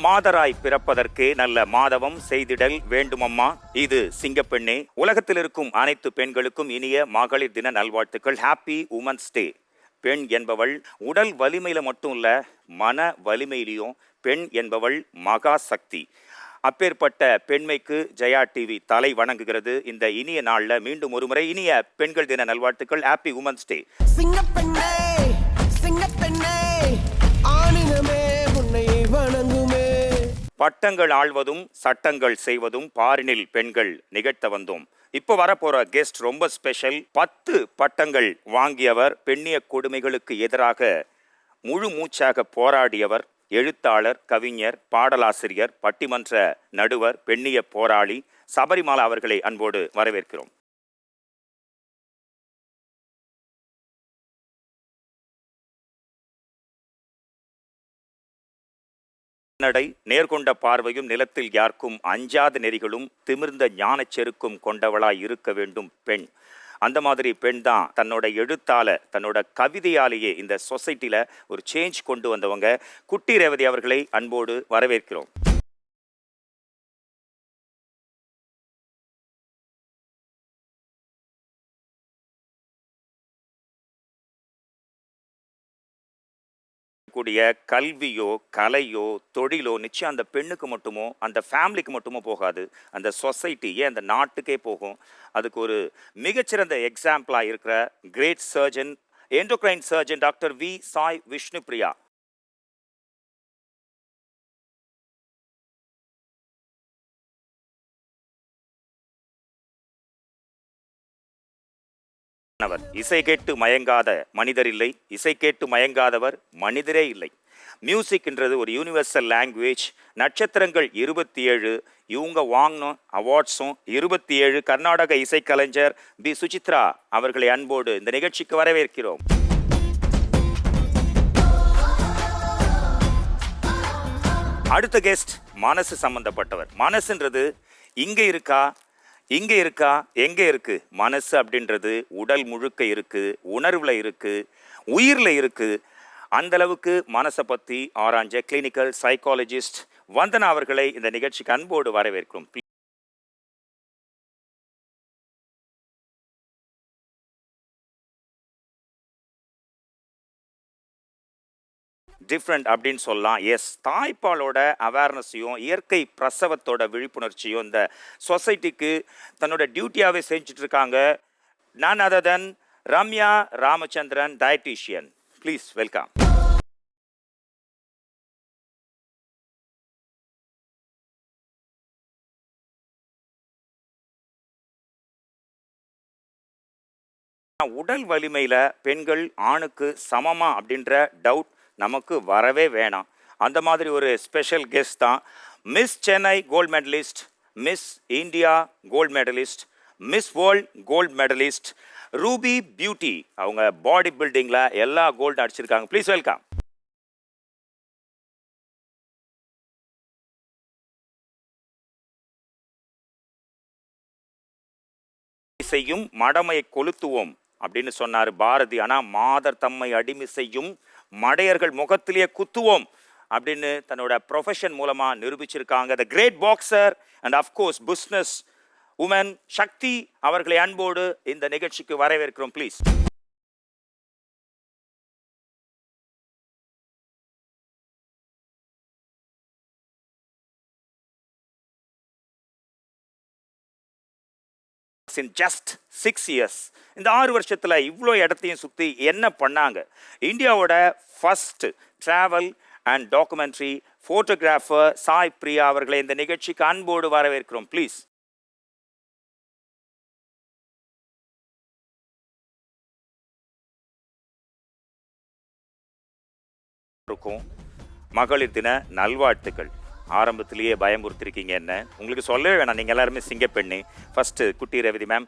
மாதராய் பிறப்பதற்கே நல்ல மாதவம் செய்திடல் வேண்டுமம்மா. இது சிங்கப்பெண்ணே. உலகத்தில் இருக்கும் அனைத்து பெண்களுக்கும் இனிய மகளிர் தின நல்வாழ்த்துக்கள். Happy women's day. பெண் என்பவள் உடல் வலிமையில மட்டும் இல்ல, மன வலிமையிலையும் பெண் என்பவள் மகா சக்தி. அப்பேற்பட்ட பெண்மைக்கு ஜெயா டிவி தலை வணங்குகிறது. இந்த இனிய நாள்ல மீண்டும் ஒருமுறை இனிய பெண்கள் தின நல்வாழ்த்துக்கள். Happy women's day. சிங்கப்பெண்ணே சிங்கப்பெண்ணே ஆணினமே உன்னை வணங்குமே. பட்டங்கள் ஆள்வதும் சட்டங்கள் செய்வதும் பாரினில் பெண்கள் நிகழ்த்த வந்தோம். இப்போ வரப்போற கெஸ்ட் ரொம்ப ஸ்பெஷல். 10 பட்டங்கள் வாங்கியவர், பெண்ணிய கொடுமைகளுக்கு எதிராக முழு மூச்சாக போராடியவர், எழுத்தாளர், கவிஞர், பாடலாசிரியர், பட்டிமன்ற நடுவர், பெண்ணிய போராளி சபரிமாலா அவர்களை அன்போடு வரவேற்கிறோம். நடை, நேர்கொண்ட பார்வையும், நிலத்தில் யாருக்கும் அஞ்சாத நெறிகளும், திமிர்ந்த ஞான செருக்கும் கொண்டவளாய் இருக்க வேண்டும் பெண். அந்த மாதிரி பெண் தான் தன்னோட எழுத்தால, தன்னோட கவிதையாலேயே இந்த சொசைட்டில ஒரு சேஞ்ச் கொண்டு வந்தவங்க. குட்டி ரேவதி அவர்களை அன்போடு வரவேற்கிறோம். கூடிய கல்வியோ கலையோ தொழிலோ நிச்சயம் அந்த பெண்ணுக்கு மட்டுமோ அந்த ஃபேமிலிக்கு மட்டுமோ போகாது, அந்த சொசைட்டி, ஏன் அந்த நாட்டுக்கே போகும். அதுக்கு ஒரு மிகச்சிறந்த எக்ஸாம்பிளாக இருக்கிற great surgeon, endocrine surgeon doctor V Sai Vishnupriya. இசை கேட்டு மயங்காத மனிதர் இல்லை, இசை கேட்டு மயங்காதவர் மனிதரே இல்லை. மியூசிக்ன்றது ஒரு யூனிவர்சல் லாங்குவேஜ். நட்சத்திரங்கள் 27, இவங்க வாங்கின அவார்ட்ஸும் 27. கர்நாடக இசைக்கலைஞர் பி சுசித்ரா அவர்களை அன்போடு இந்த நிகழ்ச்சிக்கு வரவேற்கிறோம். அடுத்த கெஸ்ட் மனசு சம்பந்தப்பட்டவர். மனசுன்றது இங்க இருக்கா, இங்கே இருக்கா, எங்கே இருக்கு? மனசு அப்படின்றது உடல் முழுக்க இருக்கு, உணர்வுல இருக்கு, உயிரில் இருக்கு. அந்த அளவுக்கு மனசை பற்றி ஆராய்ஞ்ச கிளினிக்கல் சைக்காலஜிஸ்ட் வந்தனா அவர்களை இந்த நிகழ்ச்சிக்கு அன்போடு வரவேற்கிறோம். டிஃப்ரெண்ட் அப்படின்னு சொல்லலாம். எஸ், தாய்ப்பாலோட அவேர்னஸையும் இயற்கை பிரசவத்தோட விழிப்புணர்ச்சியும் இந்த சொசைட்டிக்கு தன்னோட டியூட்டியாகவே செஞ்சுட்டு இருக்காங்க. நான் other then Ramya Ramachandran, dietician. Please welcome. உடல் வலிமையில பெண்கள் ஆணுக்கு சமமா அப்படின்ற டவுட் நமக்கு வரவே வேணாம். அந்த மாதிரி ஒரு ஸ்பெஷல் கெஸ்ட் தான் miss Chennai gold medalist, miss India gold medalist, miss world gold medalist Ruby beauty. அவங்க பாடி பில்டிங்கில் எல்லா கோல்டு அடிச்சிருக்காங்க. Please welcome. செய்யும் மடமையை கொளுத்துவோம் அப்படின்னு சொன்னார் பாரதி. ஆனால் மாதர் தம்மை அடிமை செய்யும் மடையர்கள் முகத்திலேயே குத்துவோம் அப்படின்னு தன்னோட ப்ரொஃபஷன் மூலமா நிரூபிச்சிருக்காங்க. The great boxer and of course business woman Shakti அவர்களை அன்போடு இந்த நிகழ்ச்சிக்கு வரவேற்கிறோம். ப்ளீஸ். in just 6 years, இந்த 6 வருஷத்துல இவ்வளோ இடத்தையும் சுற்றி என்ன பண்ணாங்க? இந்தியாவோட first travel and documentary photographer Sai Priya அவர்களை இந்த நிகழ்ச்சிக்கு அன்போடு வரவேற்கிறோம். ப்ளீஸ். இருக்கும் மகளிர் தின நல்வாழ்த்துக்கள். ஆரம்பத்திலேயே பயமுறுத்திருக்கீங்க என்ன, உங்களுக்கு சொல்லவே வேணாம், நீங்கள் எல்லாருமே சிங்கப்பெண்ணு. ஃபர்ஸ்ட் குட்டி ரேவதி மேம்,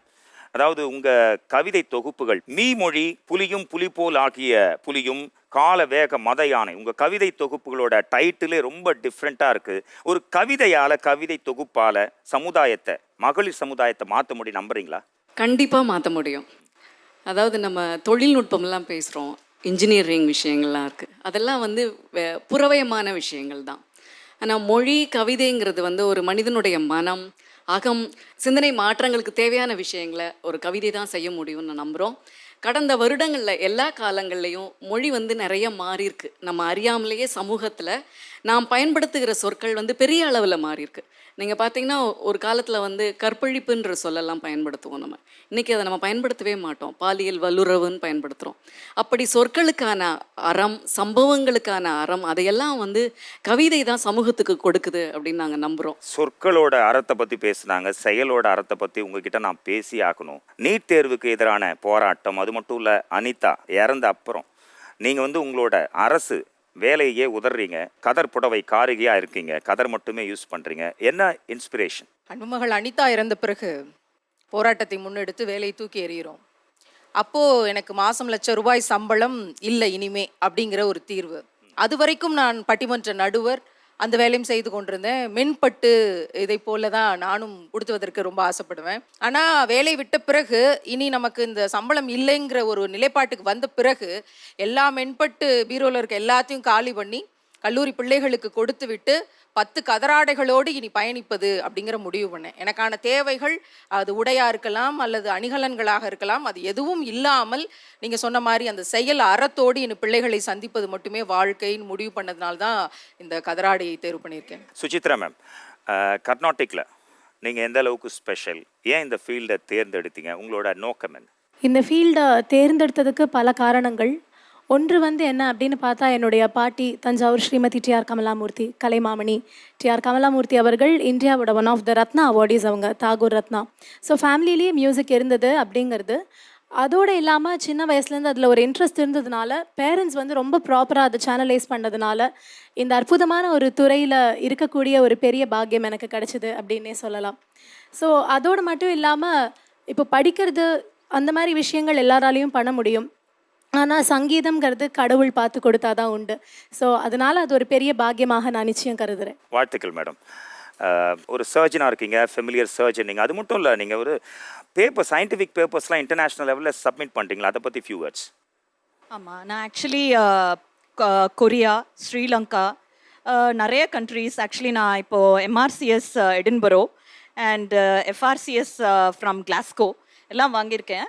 அதாவது உங்கள் கவிதை தொகுப்புகள் மீ மொழி, புலியும் புலி போல் ஆகிய புலியும், கால வேக மத யானை, உங்கள் கவிதை தொகுப்புகளோட டைட்டிலே ரொம்ப டிஃப்ரெண்ட்டாக இருக்குது. ஒரு கவிதையால், கவிதை தொகுப்பால் சமுதாயத்தை, மகளிர் சமுதாயத்தை மாற்ற முடியும் நம்புறீங்களா? கண்டிப்பாக மாற்ற முடியும். அதாவது நம்ம தொழில்நுட்பம்லாம் பேசுகிறோம், இன்ஜினியரிங் விஷயங்கள்லாம் இருக்குது, அதெல்லாம் புறவயமான விஷயங்கள் தான். ஆனால் மொழி கவிதைங்கிறது வந்து ஒரு மனிதனுடைய மனம், அகம், சிந்தனை மாற்றங்களுக்கு தேவையான விஷயங்களை ஒரு கவிதை தான் செய்ய முடியும்னு நம்புகிறோம். கடந்த வருடங்களில் எல்லா காலங்கள்லேயும் மொழி வந்து நிறைய மாறியிருக்கு. நம்ம அறியாமலேயே சமூகத்தில் நாம் பயன்படுத்துகிற சொற்கள் வந்து பெரிய அளவில் மாறியிருக்கு. நீங்கள் பார்த்தீங்கன்னா ஒரு காலத்தில் வந்து கற்பழிப்புன்ற சொல்லலாம் பயன்படுத்துவோம். நம்ம இன்றைக்கி அதை நம்ம பயன்படுத்தவே மாட்டோம். பாலியல் வல்லுறவுன்னு பயன்படுத்துகிறோம். அப்படி சொற்களுக்கான அறம், சம்பவங்களுக்கான அறம், அதையெல்லாம் வந்து கவிதை தான் சமூகத்துக்கு கொடுக்குது அப்படின்னு நாங்கள் நம்புகிறோம். சொற்களோட அறத்தை பற்றி பேசுனாங்க, செயலோட அறத்தை பற்றி உங்ககிட்ட நான் பேசி ஆகணும். நீட் தேர்வுக்கு எதிரான போராட்டம், அது மட்டும் இல்லை, அனிதா இறந்த அப்புறம் நீங்கள் வந்து உங்களோட அரசு வேலையே உதறீங்க, கதர் புடவை காரிகையாக இருக்கீங்க, கதர் மட்டுமே யூஸ் பண்ணுறீங்க. என்ன இன்ஸ்பிரேஷன்? அன்புமகள் அனிதா இறந்த பிறகு போராட்டத்தை முன்னெடுத்து வேலையை தூக்கி எறிகிறோம். அப்போது எனக்கு மாதம் ₹1,00,000 சம்பளம் இல்லை இனிமே அப்படிங்கிற ஒரு தீர்வு. அது வரைக்கும் நான் பட்டிமன்ற நடுவர் அந்த வேலையும் செய்து கொண்டிருந்தேன். மென்பட்டு இதை போல தான் நானும் உடுத்துவதற்கு ரொம்ப ஆசைப்படுவேன். ஆனால் வேலை விட்ட பிறகு இனி நமக்கு இந்த சம்பளம் இல்லைங்கிற ஒரு நிலைப்பாட்டுக்கு வந்த பிறகு எல்லா மென்பட்டு பீரோவில் இருக்க எல்லாத்தையும் காலி பண்ணி கல்லூரி பிள்ளைகளுக்கு கொடுத்து விட்டு 10 கதராடைகளோடு இனி பயணிப்பது அப்படிங்கிற முடிவு பண்ணேன். எனக்கான தேவைகள் அது உடையாக இருக்கலாம் அல்லது அணிகலன்களாக இருக்கலாம், அது எதுவும் இல்லாமல் நீங்கள் சொன்ன மாதிரி அந்த செயல் அறத்தோடு இனி பிள்ளைகளை சந்திப்பது மட்டுமே வாழ்க்கைன்னு முடிவு பண்ணதுனால தான் இந்த கதராடையை தேர்வு பண்ணியிருக்கேன். சுசித்ரா மேம், கர்நாடிக்கில் நீங்கள் எந்த அளவுக்கு ஸ்பெஷல்? ஏன் இந்த ஃபீல்டை தேர்ந்தெடுத்தீங்க? உங்களோட நோக்கம் என்ன? இந்த ஃபீல்டை தேர்ந்தெடுத்ததுக்கு பல காரணங்கள். ஒன்று வந்து என்ன அப்படின்னு பார்த்தா, என்னுடைய பாட்டி தஞ்சாவூர் ஸ்ரீமதி டிஆர் கமலாமூர்த்தி, கலைமாமணி டிஆர் கமலாமூர்த்தி அவர்கள் இந்தியாவோட one of the Ratna awardees, அவங்க தாகூர் ரத்னா. ஸோ ஃபேமிலிலேயே மியூசிக் இருந்தது அப்படிங்கிறது. அதோடு இல்லாமல் சின்ன வயசுலேருந்து அதில் ஒரு இன்ட்ரெஸ்ட் இருந்ததுனால, பேரண்ட்ஸ் வந்து ரொம்ப ப்ராப்பராக அதை சேனலைஸ் பண்ணதுனால இந்த அற்புதமான ஒரு துறையில் இருக்கக்கூடிய ஒரு பெரிய பாக்கியம் எனக்கு கிடைச்சிது அப்படின்னே சொல்லலாம். ஸோ அதோடு மட்டும் இல்லாமல் இப்போ படிக்கிறது அந்த மாதிரி விஷயங்கள் எல்லாராலையும் பண்ண முடியும். ஆனால் சங்கீதம்ங்கிறது கடவுள் பார்த்து கொடுத்தா தான் உண்டு. ஸோ அதனால் அது ஒரு பெரிய பாக்கியமாக நான் நிச்சயம் கருதுகிறேன். வாழ்த்துக்கள் மேடம். ஒரு சர்ஜனாக இருக்கீங்க, ஃபெமிலியர் சர்ஜன். நீங்கள் அது மட்டும் இல்லை, நீங்கள் ஒரு பேப்பர், சயின்டிஃபிக் பேப்பர்ஸ்லாம் இன்டர்நேஷ்னல் லெவலில் சப்மிட் பண்ணுறீங்களா? அதை பற்றி ஃபியூ வேர்ட்ஸ். ஆமாம், நான் ஆக்சுவலி கொரியா, ஸ்ரீலங்கா, நிறைய கண்ட்ரீஸ். ஆக்சுவலி நான் இப்போது MRCS Edinburgh and FRCS from Glasgow எல்லாம் வாங்கியிருக்கேன்.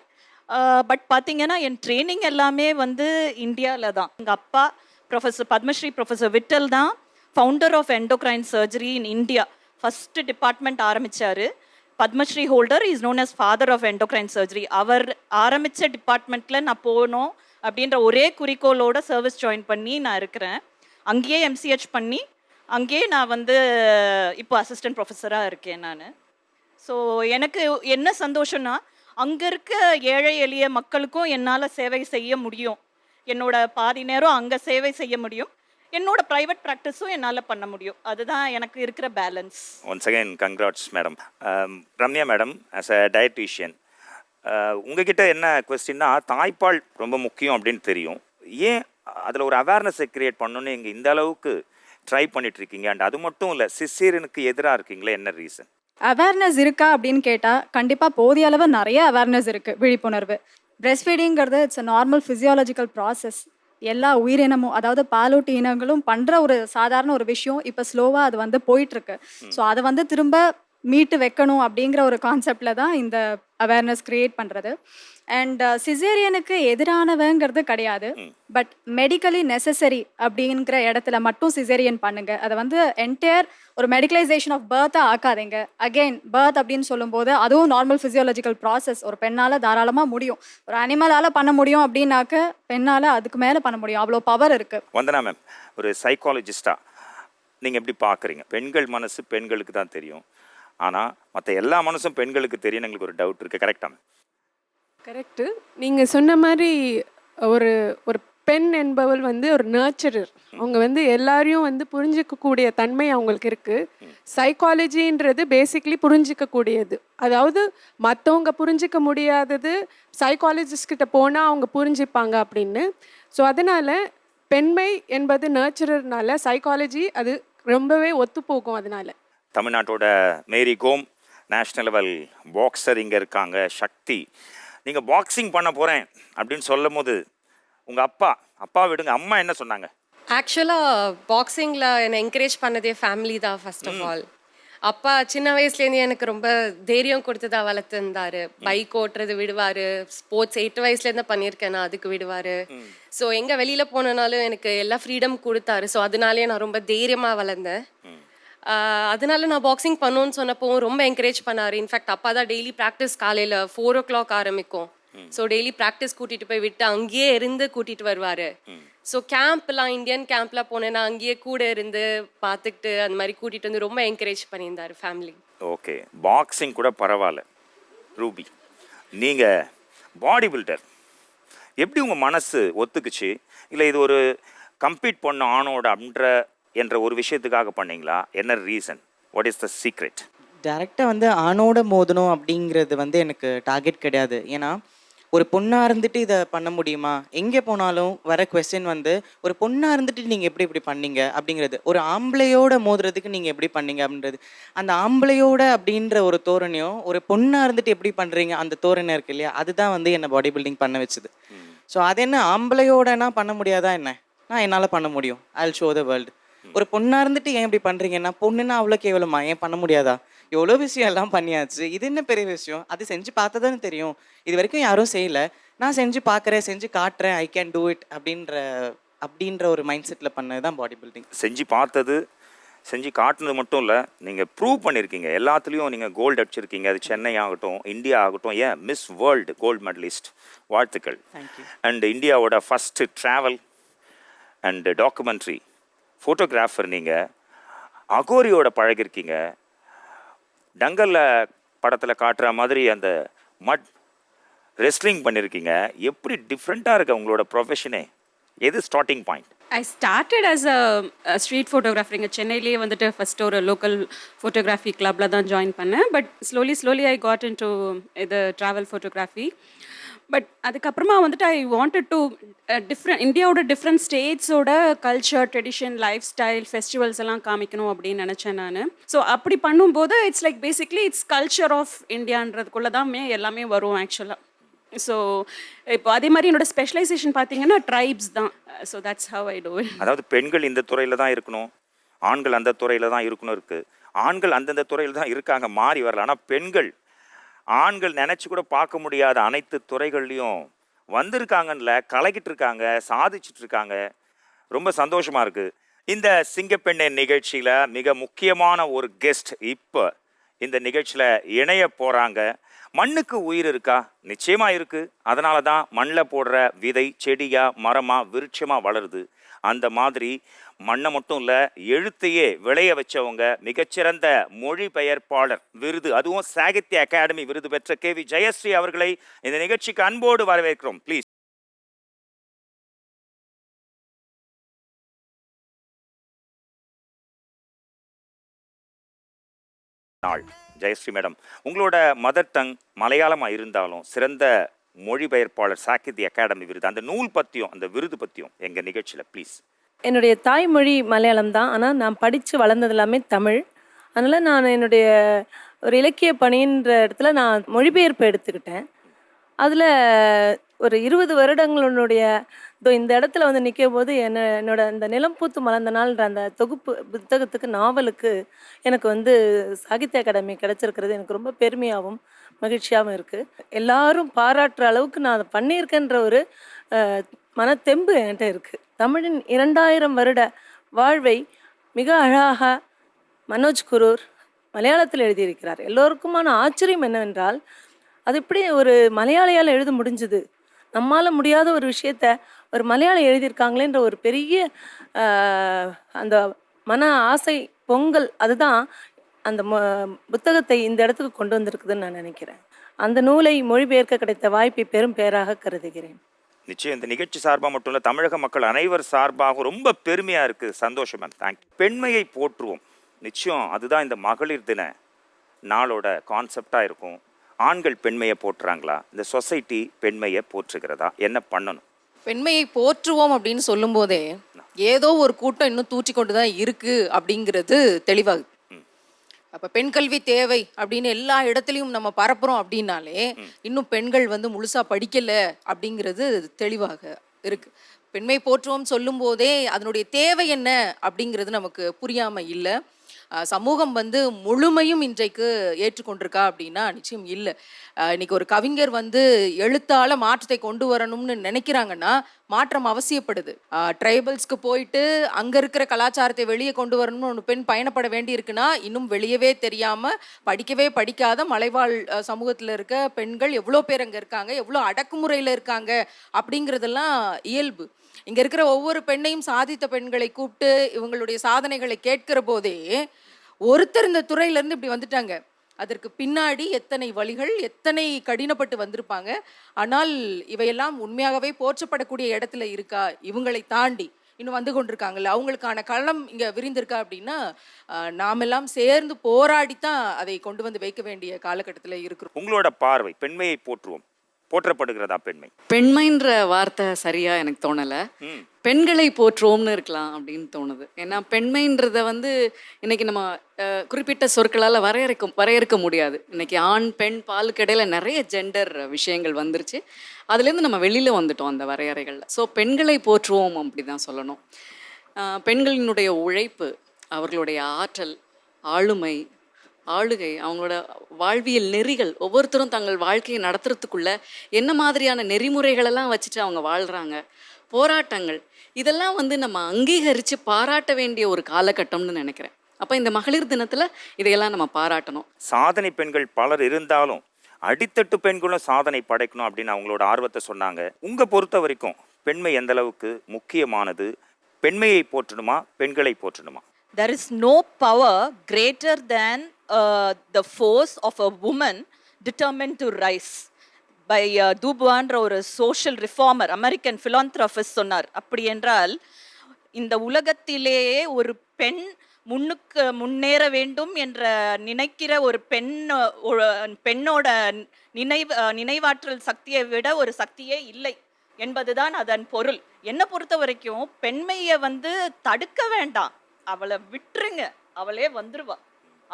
பட் பார்த்தீங்கன்னா என் ட்ரைனிங் எல்லாமே வந்து இந்தியாவில் தான். எங்கள் அப்பா ப்ரொஃபஸர் பத்மஸ்ரீ ப்ரொஃபஸர் விட்டல் தான் founder of endocrine surgery in India. First department ஆரம்பித்தார். Padmashri holder is known as father of endocrine surgery. அவர் ஆரம்பித்த டிபார்ட்மெண்ட்டில் நான் போகணும் அப்படின்ற ஒரே குறிக்கோளோட சர்வீஸ் ஜாயின் பண்ணி நான் இருக்கிறேன். அங்கேயே எம்சிஹெச் பண்ணி அங்கேயே நான் வந்து இப்போ அசிஸ்டன்ட் ப்ரொஃபஸராக இருக்கேன் நான். ஸோ எனக்கு என்ன சந்தோஷம்னா, அங்கே இருக்க ஏழை எளிய மக்களுக்கும் என்னால் சேவை செய்ய முடியும். என்னோட பாதி நேரம் அங்கே சேவை செய்ய முடியும், என்னோட ப்ரைவேட் ப்ராக்டிஸும் என்னால் பண்ண முடியும். அதுதான் எனக்கு இருக்கிற balance. Once again congrats madam. Ramya madam, as a dietician, உங்ககிட்ட என்ன கொஸ்டின்னா, தாய்ப்பால் ரொம்ப முக்கியம் அப்படின்னு தெரியும். ஏன் அதில் ஒரு அவேர்னஸை க்ரியேட் பண்ணணுன்னு இங்கே இந்த அளவுக்கு ட்ரை பண்ணிகிட்ருக்கீங்க? அண்ட் அது மட்டும் இல்லை, சிசேரியனுக்கு எதிராக இருக்கீங்களே, என்ன ரீசன்? அவேர்னஸ் இருக்கா அப்படின்னு கேட்டால் கண்டிப்பாக போதிய அளவு நிறைய அவேர்னஸ் இருக்குது. விழிப்புணர்வு. பிரெஸ்ட் ஃபீடிங்கிறது it's a normal physiological process. எல்லா உயிரினமும், அதாவது பாலூட்டி இனங்களும் பண்ணுற ஒரு சாதாரண ஒரு விஷயம். இப்போ ஸ்லோவாக அது வந்து போயிட்டுருக்கு. ஸோ அதை வந்து திரும்ப மீட்டு வைக்கணும் அப்படிங்கிற ஒரு கான்செப்டில் தான் இந்த அவேர்னஸ் க்ரியேட் பண்ணுறது. அண்ட் சிசேரியனுக்கு எதிரானவங்கிறது கிடையாது, பட் மெடிக்கலி நெசசரி அப்படிங்கிற இடத்துல மட்டும் சிசேரியன் பண்ணுங்க. அதை வந்து என்டையர் ஒரு மெடிக்கலைசேஷன் ஆஃப் பர்த்தை ஆக்காதீங்க. அகெயின் பர்த் அப்படின்னு சொல்லும்போது அதுவும் நார்மல் ஃபிசியாலஜிக்கல் ப்ராசஸ். ஒரு பெண்ணால் தாராளமாக முடியும். ஒரு அனிமலால் பண்ண முடியும் அப்படின்னாக்க பெண்ணால் அதுக்கு மேலே பண்ண முடியும். அவ்வளோ பவர் இருக்குது. வந்தனா மேம், ஒரு சைக்காலஜிஸ்டாக நீங்கள் எப்படி பார்க்குறீங்க? பெண்கள் மனசு பெண்களுக்கு தான் தெரியும், ஆனால் மற்ற எல்லா மனசும் பெண்களுக்கு தெரியும். எங்களுக்கு ஒரு டவுட் இருக்குது. கரெக்டாக? கரெக்டு. நீங்கள் சொன்ன மாதிரி ஒரு ஒரு பெண் என்பவள் வந்து ஒரு நர்ச்சரர். அவங்க வந்து எல்லாரையும் வந்து புரிஞ்சிக்கக்கூடிய தன்மை அவங்களுக்கு இருக்குது. சைக்காலஜின்றது பேசிக்லி புரிஞ்சிக்கக்கூடியது. அதாவது மற்றவங்க புரிஞ்சிக்க முடியாதது சைக்காலஜிஸ்ட்கிட்ட போனால் அவங்க புரிஞ்சிப்பாங்க அப்படின்னு. ஸோ அதனால் பெண்மை என்பது நர்ச்சரர்னால சைக்காலஜி அது ரொம்பவே ஒத்துப்போகும். அதனால தமிழ்நாட்டோட மேரி கோம் நேஷ்னல் லெவல் பாக்ஸர் இங்கே இருக்காங்க. சக்தி, நீங்கள் பாக்ஸிங் பண்ண போகிறேன் அப்படின்னு சொல்லும் போது உங்கள் அப்பா விடுங்க, அம்மா என்ன சொன்னாங்க? ஆக்சுவலாக பாக்ஸிங்கில் என்னை என்கரேஜ் பண்ணதே ஃபேமிலி தான் ஃபர்ஸ்ட் ஆஃப் ஆல். அப்பா சின்ன வயசுலேருந்து எனக்கு ரொம்ப தைரியம் கொடுத்து தான் வளர்த்துருந்தாரு. பைக் ஓட்டுறது விடுவார், ஸ்போர்ட்ஸ் 8 வயசுலேருந்து பண்ணியிருக்கேன் நான், அதுக்கு விடுவார். ஸோ எங்கே வெளியில் போனனாலும் எனக்கு எல்லா ஃப்ரீடம் கொடுத்தாரு. ஸோ அதனாலே நான் ரொம்ப தைரியமாக வளர்ந்தேன். அதனால நான் பாக்ஸிங் பண்ணணும்னு சொன்னப்போ ரொம்ப என்கரேஜ் பண்ணார். இன்ஃபேக்ட் அப்பா தான் டெய்லி ப்ராக்டிஸ் காலையில் 4 o'clock ஆரம்பிக்கும். ஸோ டெய்லி ப்ராக்டிஸ் கூட்டிகிட்டு போய் விட்டு அங்கேயே இருந்து கூட்டிகிட்டு வருவார். ஸோ கேம்ப்லாம் இந்தியன் கேம்ப்லாம் போனேன்னா அங்கேயே கூட இருந்து பார்த்துக்கிட்டு அந்த மாதிரி கூட்டிகிட்டு வந்து ரொம்ப என்கரேஜ் பண்ணியிருந்தார் ஃபேமிலி. ஓகே, பாக்ஸிங் கூட பரவாயில்ல. ரூபி, நீங்கள் பாடி பில்டர், எப்படி உங்கள் மனசு ஒத்துக்குச்சு? இல்லை இது ஒரு கம்பீட் பண்ண ஆணோட என்ற ஒரு விஷயத்துக்காக பண்ணீங்களா? என்ன reason? What is the secret? டேரெக்டாக வந்து ஆணோட மோதணும் அப்படிங்கிறது வந்து எனக்கு டார்கெட் கிடையாது. ஏன்னா ஒரு பொண்ணாக இருந்துட்டு இதை பண்ண முடியுமா? எங்கே போனாலும் வர கொஸ்டின் வந்து ஒரு பொண்ணாக இருந்துட்டு நீங்கள் எப்படி இப்படி பண்ணீங்க அப்படிங்கிறது, ஒரு ஆம்பளையோட மோதுறதுக்கு நீங்கள் எப்படி பண்ணீங்க அப்படின்றது. அந்த ஆம்பளையோட அப்படின்ற ஒரு தோரணையும் ஒரு பொண்ணாக இருந்துட்டு எப்படி பண்ணுறீங்க அந்த தோரணை இருக்கு இல்லையா, அதுதான் வந்து என்னை பாடி பில்டிங் பண்ண வச்சுது. ஸோ அது என்ன ஆம்பளையோடனா பண்ண முடியாதா என்ன? நான் என்னால் பண்ண முடியும். I will show the world. ஒரு பொண்ணாக இருந்துட்டு ஏன் இப்படி பண்ணுறீங்கன்னா, பொண்ணுன்னா அவ்வளோ கேவலமா? ஏன் பண்ண முடியாதா? எவ்வளோ விஷயம் எல்லாம் பண்ணியாச்சு, இது என்ன பெரிய விஷயம்? அது செஞ்சு பார்த்ததானே தெரியும். இது வரைக்கும் யாரும் செய்யலை, நான் செஞ்சு பார்க்குறேன், செஞ்சு காட்டுறேன், ஐ கேன் டூ இட் அப்படின்ற ஒரு மைண்ட் செட்டில் பண்ணது தான் பாடி பில்டிங். செஞ்சு பார்த்தது, செஞ்சு காட்டுனது மட்டும் இல்லை, நீங்கள் ப்ரூவ் பண்ணியிருக்கீங்க. எல்லாத்துலேயும் நீங்கள் கோல்டு அடிச்சிருக்கீங்க. அது சென்னை ஆகட்டும், இந்தியா ஆகட்டும், ஏன் மிஸ் வேர்ல்டு கோல்டு மெடலிஸ்ட். வாழ்த்துக்கள். அண்ட் இந்தியாவோட first travel and documentary photographer நீங்கள். அகோரியோட பழகிருக்கீங்க. டங்கலில் படத்தில் காட்டுற மாதிரி அந்த மட் ரெஸ்லிங் பண்ணியிருக்கீங்க. எப்படி டிஃப்ரெண்ட்டாக இருக்கு உங்களோட ப்ரொஃபஷனே? எது starting point? I started as a street photographer. இங்கே சென்னையிலேயே வந்துட்டு ஃபஸ்ட்டு ஒரு லோக்கல் ஃபோட்டோகிராஃபி கிளப்பில் தான் ஜாயின் பண்ணேன். But slowly I got in to இது ட்ராவல் ஃபோட்டோகிராஃபி. பட் அதுக்கப்புறமா வந்துட்டு ஐ வாண்டட் டு இந்தியாவோட டிஃப்ரெண்ட் ஸ்டேட்ஸோட culture, tradition, life style, festivals எல்லாம் காமிக்கணும் அப்படின்னு நினச்சேன் நான். ஸோ அப்படி பண்ணும்போது it's like basically it's culture of இந்தியான்றதுக்குள்ளே தான் எல்லாமே வரும் ஆக்சுவலாக. ஸோ இப்போ அதே மாதிரி என்னோட ஸ்பெஷலைசேஷன் பார்த்தீங்கன்னா ட்ரைப்ஸ் தான். So that's how I do it. அதாவது பெண்கள் இந்த துறையில் தான் இருக்கணும், ஆண்கள் அந்த துறையில் தான் இருக்கணும் இருக்குது. ஆண்கள் அந்தந்த துறையில் தான் இருக்காங்க, மாறி வரல. ஆனால் பெண்கள் ஆண்கள் நினச்சி கூட பார்க்க முடியாத அனைத்து துறைகள்லையும் வந்திருக்காங்கன்னு கலக்கிட்டு இருக்காங்க, சாதிச்சுட்டு இருக்காங்க. ரொம்ப சந்தோஷமாக இருக்குது. இந்த சிங்கப்பெண்ணை நிகழ்ச்சியில் மிக முக்கியமான ஒரு கெஸ்ட் இப்போ இந்த நிகழ்ச்சியில் இணைய போகிறாங்க. மண்ணுக்கு உயிர் இருக்கா? நிச்சயமாக இருக்குது. அதனால தான் மண்ணில் போடுற விதை செடியாக, மரமாக, விருட்சமாக வளருது. அந்த மாதிரி மண்ணை மட்டும் இல்லை, எழுத்தையே விளைய வச்சவங்க மிகச்சிறந்த மொழிபெயர்ப்பாளர் விருது, அதுவும் சாகித்ய அகாடமி விருது பெற்ற KV ஜெயஸ்ரீ அவர்களை இந்த நிகழ்ச்சிக்கு அன்போடு வரவேற்கிறோம். ப்ளீஸ். நாள் ஜெயஸ்ரீ மேடம், உங்களோட மதர் டங் மலையாளமாக இருந்தாலும் சிறந்த மொழிபெயர்ப்பாளர் சாகித்ய அகாடமி விருது, அந்த நூல் பற்றியும் அந்த விருது பற்றியும் எங்கள் நிகழ்ச்சியில் ப்ளீஸ். என்னுடைய தாய்மொழி மலையாளம் தான், ஆனால் நான் படித்து வளர்ந்தது எல்லாமே தமிழ். அதனால் நான் என்னுடைய ஒரு இலக்கிய பணின்ற இடத்துல நான் மொழிபெயர்ப்பு எடுத்துக்கிட்டேன். அதில் ஒரு 20 வருடங்களுடைய இந்த இடத்துல வந்து நிற்கும் போது என்னோட அந்த நிலம் பூத்து மலர்ந்த நாள்ன்ற அந்த தொகுப்பு புத்தகத்துக்கு, நாவலுக்கு எனக்கு வந்து சாகித்ய அகாடமி கிடச்சிருக்கிறது எனக்கு ரொம்ப பெருமையாகவும் மகிழ்ச்சியாகவும் இருக்குது. எல்லாரும் பாராட்டுற அளவுக்கு நான் அதை பண்ணியிருக்கேன்ற ஒரு மனத்தெம்பு என்கிட்ட இருக்குது. தமிழின் 2000 வருட வாழ்வை மிக அழகாக மனோஜ் குரூர் மலையாளத்தில் எழுதியிருக்கிறார். எல்லோருக்குமான ஆச்சரியம் என்னவென்றால், அது எப்படி ஒரு மலையாளியால் எழுத முடிஞ்சுது, நம்மால் முடியாத ஒரு விஷயத்த ஒரு மலையாளம் எழுதியிருக்காங்களேன்ற ஒரு பெரிய அந்த மன ஆசை பொங்கல், அதுதான் அந்த புத்தகத்தை இந்த இடத்துக்கு கொண்டு வந்திருக்குதுன்னு நான் நினைக்கிறேன். அந்த நூலை மொழிபெயர்க்க கிடைத்த வாய்ப்பை பெரும் பேராக கருதுகிறேன். நிச்சயம் இந்த நிகழ்ச்சி சார்பாக மட்டும் இல்லை, தமிழக மக்கள் அனைவர் சார்பாக ரொம்ப பெருமையாக இருக்குது. சந்தோஷம் மேம், தேங்க்யூ. பெண்மையை போற்றுவோம். நிச்சயம் அதுதான் இந்த மகளிர் தின நாளோட கான்செப்டாக இருக்கும். ஆண்கள் பெண்மையை போற்றுறாங்களா? இந்த சொசைட்டி பெண்மையை போற்றுகிறதா? என்ன பண்ணணும்? பெண்மையை போற்றுவோம் அப்படின்னு சொல்லும் போதே ஏதோ ஒரு கூட்டம் இன்னும் தூற்றி கொண்டு தான் இருக்கு அப்படிங்கிறது தெளிவாகுது. அப்போ பெண் கல்வி தேவை அப்படின்னு எல்லா இடத்துலையும் நம்ம பரப்புறோம் அப்படின்னாலே இன்னும் பெண்கள் வந்து முழுசாக படிக்கலை அப்படிங்கிறது தெளிவாக இருக்கு. பெண்மை போற்றுவோம் சொல்லும் போதே அதனுடைய தேவை என்ன அப்படிங்கிறது நமக்கு புரியாமல் இல்லை. சமூகம் வந்து முழுமையும் இன்றைக்கு ஏற்றுக்கொண்டிருக்கா அப்படின்னா நிச்சயம் இல்லை. இன்னைக்கு ஒரு கவிஞர் வந்து எழுத்தால மாற்றத்தை கொண்டு வரணும்னு நினைக்கிறாங்கன்னா மாற்றம் அவசியப்படுது. ட்ரைபல்ஸ்க்கு போயிட்டு அங்கே இருக்கிற கலாச்சாரத்தை வெளியே கொண்டு வரணும்னு ஒரு பெண் பயணப்பட வேண்டி இருக்குன்னா இன்னும் வெளியவே தெரியாமல் படிக்கவே படிக்காத மலைவாழ் சமூகத்தில் இருக்க பெண்கள் எவ்வளோ பேர் அங்கே இருக்காங்க, எவ்வளோ அடக்குமுறையில் இருக்காங்க அப்படிங்கிறதெல்லாம் இயல்பு. இங்கே இருக்கிற ஒவ்வொரு பெண்ணையும் சாதித்த பெண்களை கூப்பிட்டு இவங்களுடைய சாதனைகளை கேட்கிற போதே ஒருத்தர் இந்த துறையிலேருந்து இப்படி வந்துட்டாங்க, அதற்கு பின்னாடி எத்தனை வழிகள், எத்தனை கடினப்பட்டு வந்திருப்பாங்க. ஆனால் இவையெல்லாம் உண்மையாகவே போற்றப்படக்கூடிய இடத்துல இருக்கா? இவங்களை தாண்டி இன்னும் வந்து கொண்டிருக்காங்கல்ல, அவங்களுக்கான களம் இங்கே விரிந்திருக்கா அப்படின்னா நாமெல்லாம் சேர்ந்து போராடித்தான் அதை கொண்டு வந்து வைக்க வேண்டிய காலகட்டத்தில் இருக்கிறோம். உங்களோட பார்வை, பெண்மையை போற்றுவோம், போற்றப்படுகிறதா பெண்மை? பெண்மைன்ற வார்த்தை சரியா எனக்கு தோணலை. பெண்களை போற்றுவோம்னு இருக்கலாம் அப்படின்னு தோணுது. ஏன்னா பெண்மைன்றத வந்து இன்னைக்கு நம்ம குறிப்பிட்ட சொற்களால் வரையறுக்க முடியாது. இன்னைக்கு ஆண் பெண் பாலுக்கு இடையில நிறைய ஜெண்டர் விஷயங்கள் வந்துருச்சு. அதுலேருந்து நம்ம வெளியில் வந்துட்டோம் அந்த வரையறைகளில். ஸோ பெண்களை போற்றுவோம் அப்படி தான் சொல்லணும். பெண்களினுடைய உழைப்பு, அவர்களுடைய ஆற்றல், ஆளுமை, ஆளுகை, அவங்களோட வாழ்வியல் நெறிகள், ஒவ்வொருத்தரும் தங்கள் வாழ்க்கையை நடத்துறதுக்குள்ள என்ன மாதிரியான நெறிமுறைகளெல்லாம் வச்சுட்டு அவங்க வாழ்கிறாங்க, போராட்டங்கள், இதெல்லாம் வந்து நம்ம அங்கீகரித்து பாராட்ட வேண்டிய ஒரு காலகட்டம்னு நினைக்கிறேன். அப்போ இந்த மகளிர் தினத்தில் இதையெல்லாம் நம்ம பாராட்டணும். சாதனை பெண்கள் பலர் இருந்தாலும் அடித்தட்டு பெண்களும் சாதனை படைக்கணும் அப்படின்னு அவங்களோட ஆர்வத்தை சொன்னாங்க. உங்கள் பொறுத்த வரைக்கும் பெண்மை எந்த அளவுக்கு முக்கியமானது? பெண்மையை போற்றணுமா, பெண்களை போற்றணுமா? There is no power greater than the force of a woman determined to rise. By Dubois ஒரு சோஷியல் ரிஃபார்மர், அமெரிக்கன் ஃபிலாந்த்ரபிஸ்ட் சொன்னார். அப்படி என்றால் இந்த உலகத்திலேயே ஒரு பெண் முன்னேற வேண்டும் என்ற நினைக்கிற ஒரு பெண்ணோட நினைவாற்றல் சக்தியை விட ஒரு சக்தியே இல்லை என்பதுதான் அதன் பொருள். என்னை பொறுத்த வரைக்கும் பெண்மையை வந்து தடுக்க வேண்டாம், அவளை விட்டுருங்க, அவளே வந்துருவா.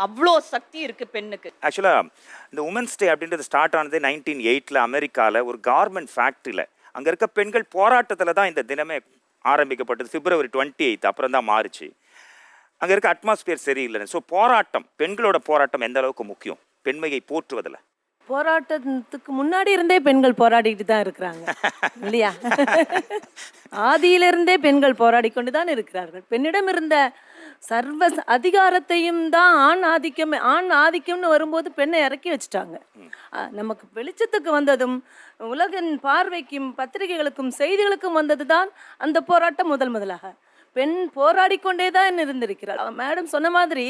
அவ்வளோ சக்தி இருக்கு பெண்ணுக்கு. ஆக்சுவலாக இந்த உமன்ஸ் டே அப்படின்றது ஸ்டார்ட் ஆனது 1908 அமெரிக்காவில் ஒரு கார்மெண்ட் ஃபேக்ட்ரியில். அங்கே இருக்க பெண்கள் போராட்டத்தில் தான் இந்த தினமே ஆரம்பிக்கப்பட்டது. February 28 அப்புறம் தான் மாறுச்சு. அங்கே இருக்க அட்மாஸ்பியர் சரியில்லைன்னு. ஸோ போராட்டம், பெண்களோட போராட்டம் எந்த அளவுக்கு முக்கியம் பெண்மையை போற்றுவதில்? போராட்டத்துக்கு முன்னாடி இருந்தே பெண்கள் போராடிட்டு தான் இருக்கிறாங்க இல்லையா? ஆதியிலிருந்தே பெண்கள் போராடி கொண்டு தான் இருக்கிறார்கள். பெண்ணிடம் இருந்த சர்வ அதிகாரத்தையும் தான் ஆண் ஆதிக்கம்னு வரும்போது பெண்ணை இறக்கி வச்சுட்டாங்க. நமக்கு வெளிச்சத்துக்கு வந்ததும் உலகின் பார்வைக்கும் பத்திரிகைகளுக்கும் செய்திகளுக்கும் வந்தது தான் அந்த போராட்டம் முதலாக. பெண் போராடிக்கொண்டே தான் இருந்திருக்கிறாள். மேடம் சொன்ன மாதிரி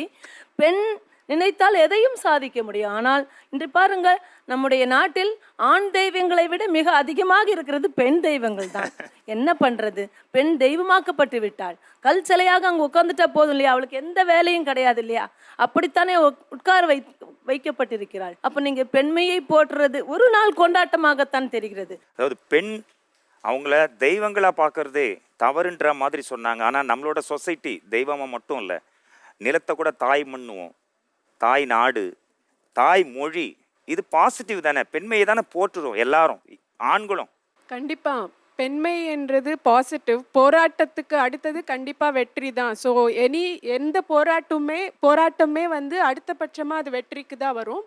பெண் நினைத்தால் எதையும் சாதிக்க முடியும். ஆனால் இன்று பாருங்கள், நம்முடைய நாட்டில் ஆண் தெய்வங்களை விட மிக அதிகமாக இருக்கிறது பெண் தெய்வங்கள் தான். என்ன பண்றது? பெண் தெய்வமாக்கப்பட்டு விட்டாள். கல் சிலையாக அங்கே உட்கார்ந்துட்டா போதும் இல்லையா? அவளுக்கு எந்த வேலையும் கிடையாது இல்லையா? அப்படித்தானே உட்கார வைக்கப்பட்டிருக்கிறாள். அப்போ நீங்க பெண்மையை போற்றுறது ஒரு நாள் கொண்டாட்டமாகத்தான் தெரிகிறது. அதாவது பெண் அவங்கள தெய்வங்களா பார்க்கறதே தவறுன்ற மாதிரி சொன்னாங்க. ஆனால் நம்மளோட சொசைட்டி தெய்வமாக மட்டும் இல்லை, நிலத்தை கூட தாய் மண்ணுவோம், தாய் நாடு, தாய் மொழி, இது பாசிட்டிவ் தானே? பெண்மையை தானே போற்றுறோம் எல்லாரும், ஆண்களும். கண்டிப்பாக பெண்மை என்றது பாசிட்டிவ். போராட்டத்துக்கு அடுத்தது கண்டிப்பாக வெற்றி தான். ஸோ எந்த போராட்டமே வந்து அடுத்தபட்சமாக அது வெற்றிக்கு தான் வரும்.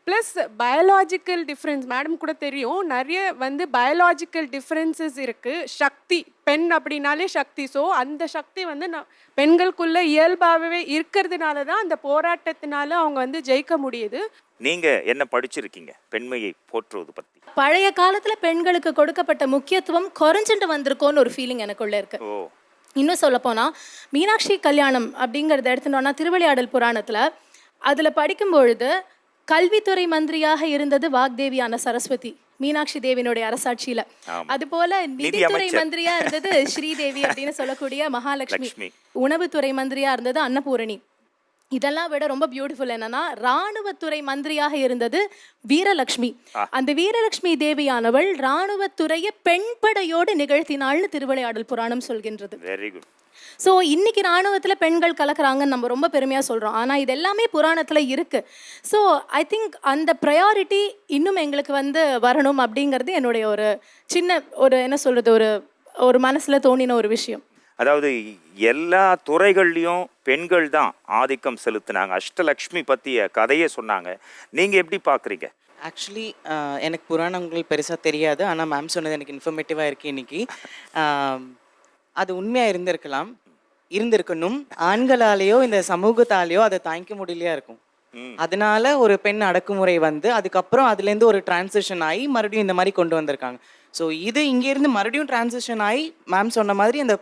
ப்ளஸ் பயாலாஜிக்கல் டிஃப்ரென்ஸ், மேடம் கூட தெரியும், நிறைய வந்து பயாலாஜிக்கல் டிஃப்ரென்சஸ் இருக்குது. சக்தி, பெண் அப்படின்னாலே சக்தி. ஸோ அந்த சக்தி வந்து பெண்களுக்குள்ள இயல்பாகவே இருக்கிறதுனால தான் அந்த போராட்டத்தினால அவங்க வந்து ஜெயிக்க முடியுது. நீங்க என்ன படிச்சிருக்கீங்க பெண்மையை போற்றுவது பத்தி? பழைய காலத்துல பெண்களுக்கு கொடுக்கப்பட்ட முக்கியத்துவம் குறைஞ்சிட்டு வந்திருக்கோன்னு ஒரு ஃபீலிங் எனக்குள்ள இருக்கு. இன்னும் சொல்ல போனா மீனாட்சி கல்யாணம் அப்படிங்கறத எடுத்துட்டோம்னா திருவிளையாடல் புராணத்துல அதுல படிக்கும் பொழுது கல்வித்துறை மந்திரியாக இருந்தது வாக்தேவியான சரஸ்வதி, மீனாட்சி தேவியினுடைய அரசாட்சியில. அது போல நிதித்துறை மந்திரியா இருந்தது ஸ்ரீதேவி அப்படின்னு சொல்லக்கூடிய மகாலட்சுமி. உணவுத்துறை மந்திரியா இருந்தது அன்னபூரணி. இதெல்லாம் விட ரொம்ப பியூட்டிஃபுல் என்னன்னா ராணுவத்துறை மந்திரியாக இருந்தது வீரலட்சுமி. அந்த வீரலட்சுமி தேவியானவள் ராணுவத்துறையை பெண் படையோடு நிகழ்த்தினாள்னு திருவிளையாடல் புராணம் சொல்கின்றது. Very good. ஸோ இன்னைக்கு ராணுவத்தில் பெண்கள் கலக்குறாங்கன்னு நம்ம ரொம்ப பெருமையாக சொல்கிறோம். ஆனால் இது எல்லாமே புராணத்தில் இருக்குது. ஸோ ஐ திங்க் அந்த ப்ரையாரிட்டி இன்னும் எங்களுக்கு வந்து வரணும் அப்படிங்கிறது என்னுடைய ஒரு சின்ன ஒரு என்ன சொல்கிறது ஒரு ஒரு மனசில் தோணின ஒரு விஷயம். அதாவது எல்லா துறைகள்லையும் பெண்கள் தான் ஆதிக்கம் செலுத்தினாங்க. அஷ்டலக்ஷ்மி பற்றிய கதையே சொன்னாங்க. நீங்கள் எப்படி பார்க்குறீங்க? ஆக்சுவலி எனக்கு புராணங்கள் பெருசாக தெரியாது. ஆனால் மேம் சொன்னது எனக்கு இன்ஃபர்மேட்டிவாக இருக்குது இன்னைக்கு. அது உண்மையாக இருந்திருக்கணும். ஆண்களாலேயோ இந்த சமூகத்தாலேயோ அதை தாங்கிக்க முடியலையா இருக்கும். அதனால ஒரு பெண் அடக்குமுறை வந்து அதுக்கப்புறம் அதுலேருந்து ஒரு டிரான்சிஷன் ஆகி மறுபடியும் இந்த மாதிரி கொண்டு வந்திருக்காங்க. ஸோ இது இங்கேருந்து மறுபடியும் டிரான்சிஷன் ஆகி மேம் சொன்ன மாதிரி அந்த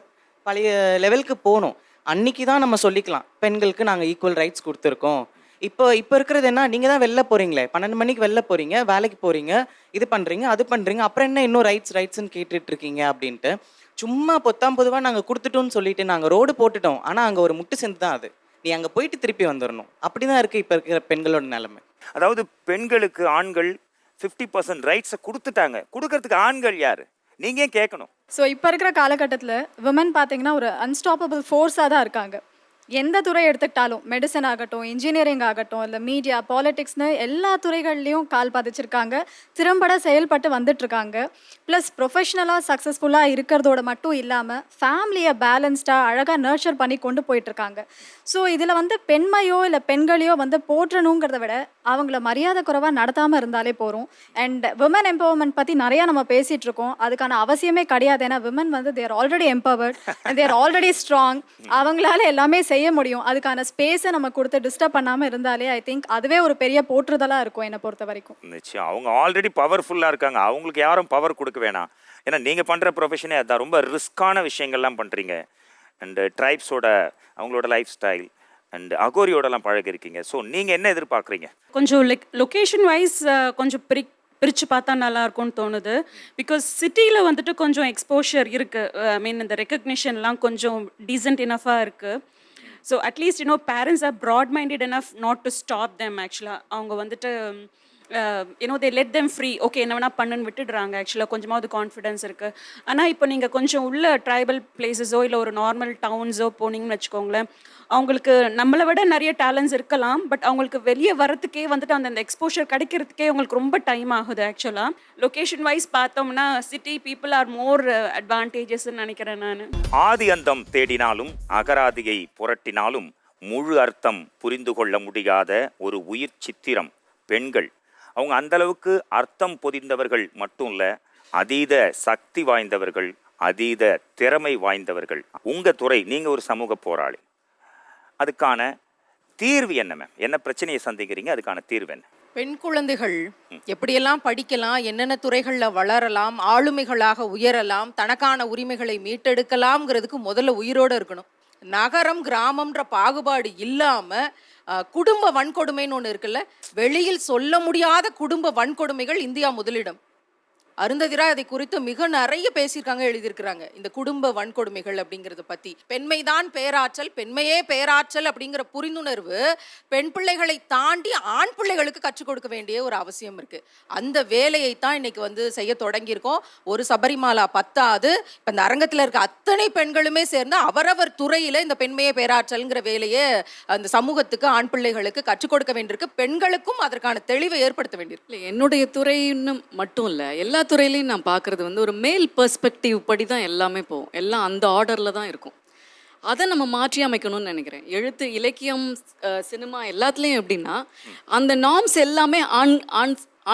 பழைய லெவலுக்கு போகணும். அன்னைக்கு தான் நம்ம சொல்லிக்கலாம் பெண்களுக்கு நாங்கள் ஈக்குவல் ரைட்ஸ் கொடுத்துருக்கோம். இப்போ இருக்கிறது என்ன, நீங்கள் தான் வெளில போகிறீங்களே, 12 மணிக்கு வெளில போகிறீங்க, வேலைக்கு போகிறீங்க, இது பண்ணுறீங்க அது பண்ணுறீங்க, அப்புறம் என்ன இன்னும் ரைட்ஸ்ன்னு கேட்டுட்ருக்கீங்க அப்படின்ட்டு. சும்மா பொதுவாக நாங்கள் கொடுத்துட்டோம்னு சொல்லிட்டு நாங்கள் ரோடு போட்டுட்டோம், ஆனால் அங்கே ஒரு முட்டு செந்து தான் அது. நீ அங்கே போயிட்டு திருப்பி வந்துடணும். அப்படி தான் இருக்குது இப்போ இருக்கிற பெண்களோட நிலைமை. அதாவது பெண்களுக்கு ஆண்கள் 50% ரைட்ஸை கொடுத்துட்டாங்க. கொடுக்கறதுக்கு ஆண்கள் யார்? நீங்கள் கேட்கணும். ஸோ இப்போ இருக்கிற காலகட்டத்தில் விமன் பார்த்தீங்கன்னா ஒரு அன்ஸ்டாப்பபிள் ஃபோர்ஸாக தான் இருக்காங்க. எந்த துறை எடுத்துக்கிட்டாலும், மெடிசன் ஆகட்டும், இன்ஜினியரிங் ஆகட்டும், இல்லை மீடியா, பாலிடிக்ஸ்னு எல்லா துறைகள்லையும் கால் பதிச்சிருக்காங்க. திறம்பட செயல்பட்டு வந்துட்டுருக்காங்க. ப்ளஸ் ப்ரொஃபஷ்னலாக சக்ஸஸ்ஃபுல்லாக இருக்கிறதோட மட்டும் இல்லாமல் ஃபேமிலியை பேலன்ஸ்டாக அழகாக நர்ச்சர் பண்ணி கொண்டு போயிட்டுருக்காங்க. ஸோ இதில் வந்து பெண்மையோ இல்லை பெண்களையோ வந்து போற்றணுங்கிறத விட அவங்கள மரியாதை குறைவாக நடத்தாமல் இருந்தாலே போகிறோம். அண்ட் விமன் எம்பவர்மெண்ட் பற்றி நிறையா நம்ம பேசிகிட்டு இருக்கோம். அதுக்கான அவசியமே கிடையாது. ஏன்னா விமன் வந்து they're already empowered, they're already strong. அவங்களால எல்லாமே செய்ய முடியும். அதுக்கான ஸ்பேஸை நம்ம கொடுத்து டிஸ்டர்ப் பண்ணாமல் இருந்தாலே ஐ திங்க் அதுவே ஒரு பெரிய போற்றுதலாக இருக்கும் என்னை பொறுத்த வரைக்கும். நிச்சயம் அவங்க ஆல்ரெடி பவர்ஃபுல்லாக இருக்காங்க. அவங்களுக்கு யாரும் பவர் கொடுக்க வேணாம். ஏன்னா நீங்கள் பண்ணுற ப்ரொஃபஷனே அதுதான். ரொம்ப ரிஸ்க்கான விஷயங்கள்லாம் பண்ணுறீங்க. அண்டு ட்ரைப்ஸோட அவங்களோட லைஃப் ஸ்டைல் அண்ட் அகோரியோடலாம் பழகிருக்கீங்க. ஸோ நீங்கள் என்ன எதிர்பார்க்குறீங்க? கொஞ்சம் லொக்கேஷன் வைஸ் கொஞ்சம் பிரித்து பார்த்தா நல்லா இருக்கும்னு தோணுது. பிகாஸ் சிட்டியில் வந்துட்டு கொஞ்சம் எக்ஸ்போஷர் இருக்குது. ஐ மீன் இந்த ரெக்கக்னிஷன்லாம் கொஞ்சம் டீசென்ட் இனஃபாக இருக்குது. So at least parents R broad minded enough not to stop them. ஆக்சுவலாக அவங்க வந்துட்டு தே லெட் தெம் ஃப்ரீ. ஓகே என்ன வேணால் பண்ணுன்னு விட்டுடுறாங்க. ஆக்சுவலாக கொஞ்சமாவது கான்ஃபிடென்ஸ் இருக்குது. ஆனால் இப்போ நீங்கள் கொஞ்சம் உள்ள ட்ரைபல் பிளேஸஸோ இல்லை ஒரு நார்மல் டவுன்ஸோ போனீங்கன்னு வச்சுக்கோங்களேன், அவங்களுக்கு நம்மளை விட நிறைய டேலண்ட்ஸ் இருக்கலாம். பட் அவங்களுக்கு வெளியே வரத்துக்கே வந்துட்டு அந்த எக்ஸ்போஷர் கிடைக்கிறதுக்கே அவங்களுக்கு ரொம்ப டைம் ஆகுது. ஆக்சுவலாக லொக்கேஷன் வைஸ் பார்த்தோம்னா சிட்டி பீப்புள் ஆர் மோர் அட்வான்டேஜஸ்ன்னு நினைக்கிறேன் நான். ஆதி அந்தம் தேடினாலும் அகராதியை புரட்டினாலும் முழு அர்த்தம் புரிந்து கொள்ள முடியாத ஒரு உயிர் சித்திரம் பெண்கள். அவங்க அந்தளவுக்கு அர்த்தம் பொதிந்தவர்கள் மட்டும் இல்லை, அதீத சக்தி வாய்ந்தவர்கள், அதீத திறமை வாய்ந்தவர்கள். உங்கள் துறை, நீங்கள் ஒரு சமூக போராளி. அதுக்கான தீர்வு என்ன மேம்? என்ன பிரச்சனையை சந்திக்கிறீங்க? அதுக்கான தீர்வு என்ன? பெண் குழந்தைகள் எப்படியெல்லாம் படிக்கலாம், என்னென்ன துறைகளில் வளரலாம், ஆளுமைகளாக உயரலாம், தனக்கான உரிமைகளை மீட்டெடுக்கலாம்ங்கிறதுக்கு முதல்ல உயிரோடு இருக்கணும். நகரம் கிராமம்ன்ற பாகுபாடு இல்லாமல் குடும்ப வன்கொடுமைன்னு ஒன்று இருக்குல்ல, வெளியில் சொல்ல முடியாத குடும்ப வன்கொடுமைகள் இந்தியா முதலிடம். அருந்ததிரா அதை குறித்து மிக நிறைய பேசியிருக்காங்க, எழுதியிருக்கிறாங்க. இந்த குடும்ப வன்கொடுமைகள் அப்படிங்கிறத பற்றி. பெண்மைதான் பேராற்றல், பெண்மையே பேராற்றல் அப்படிங்கிற புரிந்துணர்வு பெண் பிள்ளைகளை தாண்டி ஆண் பிள்ளைகளுக்கு கற்றுக் கொடுக்க வேண்டிய ஒரு அவசியம் இருக்குது. அந்த வேலையை தான் இன்னைக்கு வந்து செய்ய தொடங்கியிருக்கோம். ஒரு சபரிமாலா பத்தாது, இப்போ இந்த அரங்கத்தில் இருக்க அத்தனை பெண்களுமே சேர்ந்து அவரவர் துறையில் இந்த பெண்மையே பேராற்றல்ங்கிற வேலையை அந்த சமூகத்துக்கு ஆண் பிள்ளைகளுக்கு கற்றுக் கொடுக்க வேண்டியிருக்கு. பெண்களுக்கும் அதற்கான தெளிவை ஏற்படுத்த வேண்டியிருக்கு. இல்லை, என்னுடைய துறைன்னு மட்டும் இல்லை, எல்லா துறையிலையும் நான் பார்க்குறது வந்து ஒரு மேல் பெர்ஸ்பெக்டிவ் படி தான் எல்லாமே போகும். எல்லாம் அந்த ஆர்டரில் தான் இருக்கும். அதை நம்ம மாற்றி அமைக்கணும்னு நினைக்கிறேன். எழுத்து, இலக்கியம், சினிமா எல்லாத்துலேயும் எப்படின்னா அந்த நார்ம்ஸ் எல்லாமே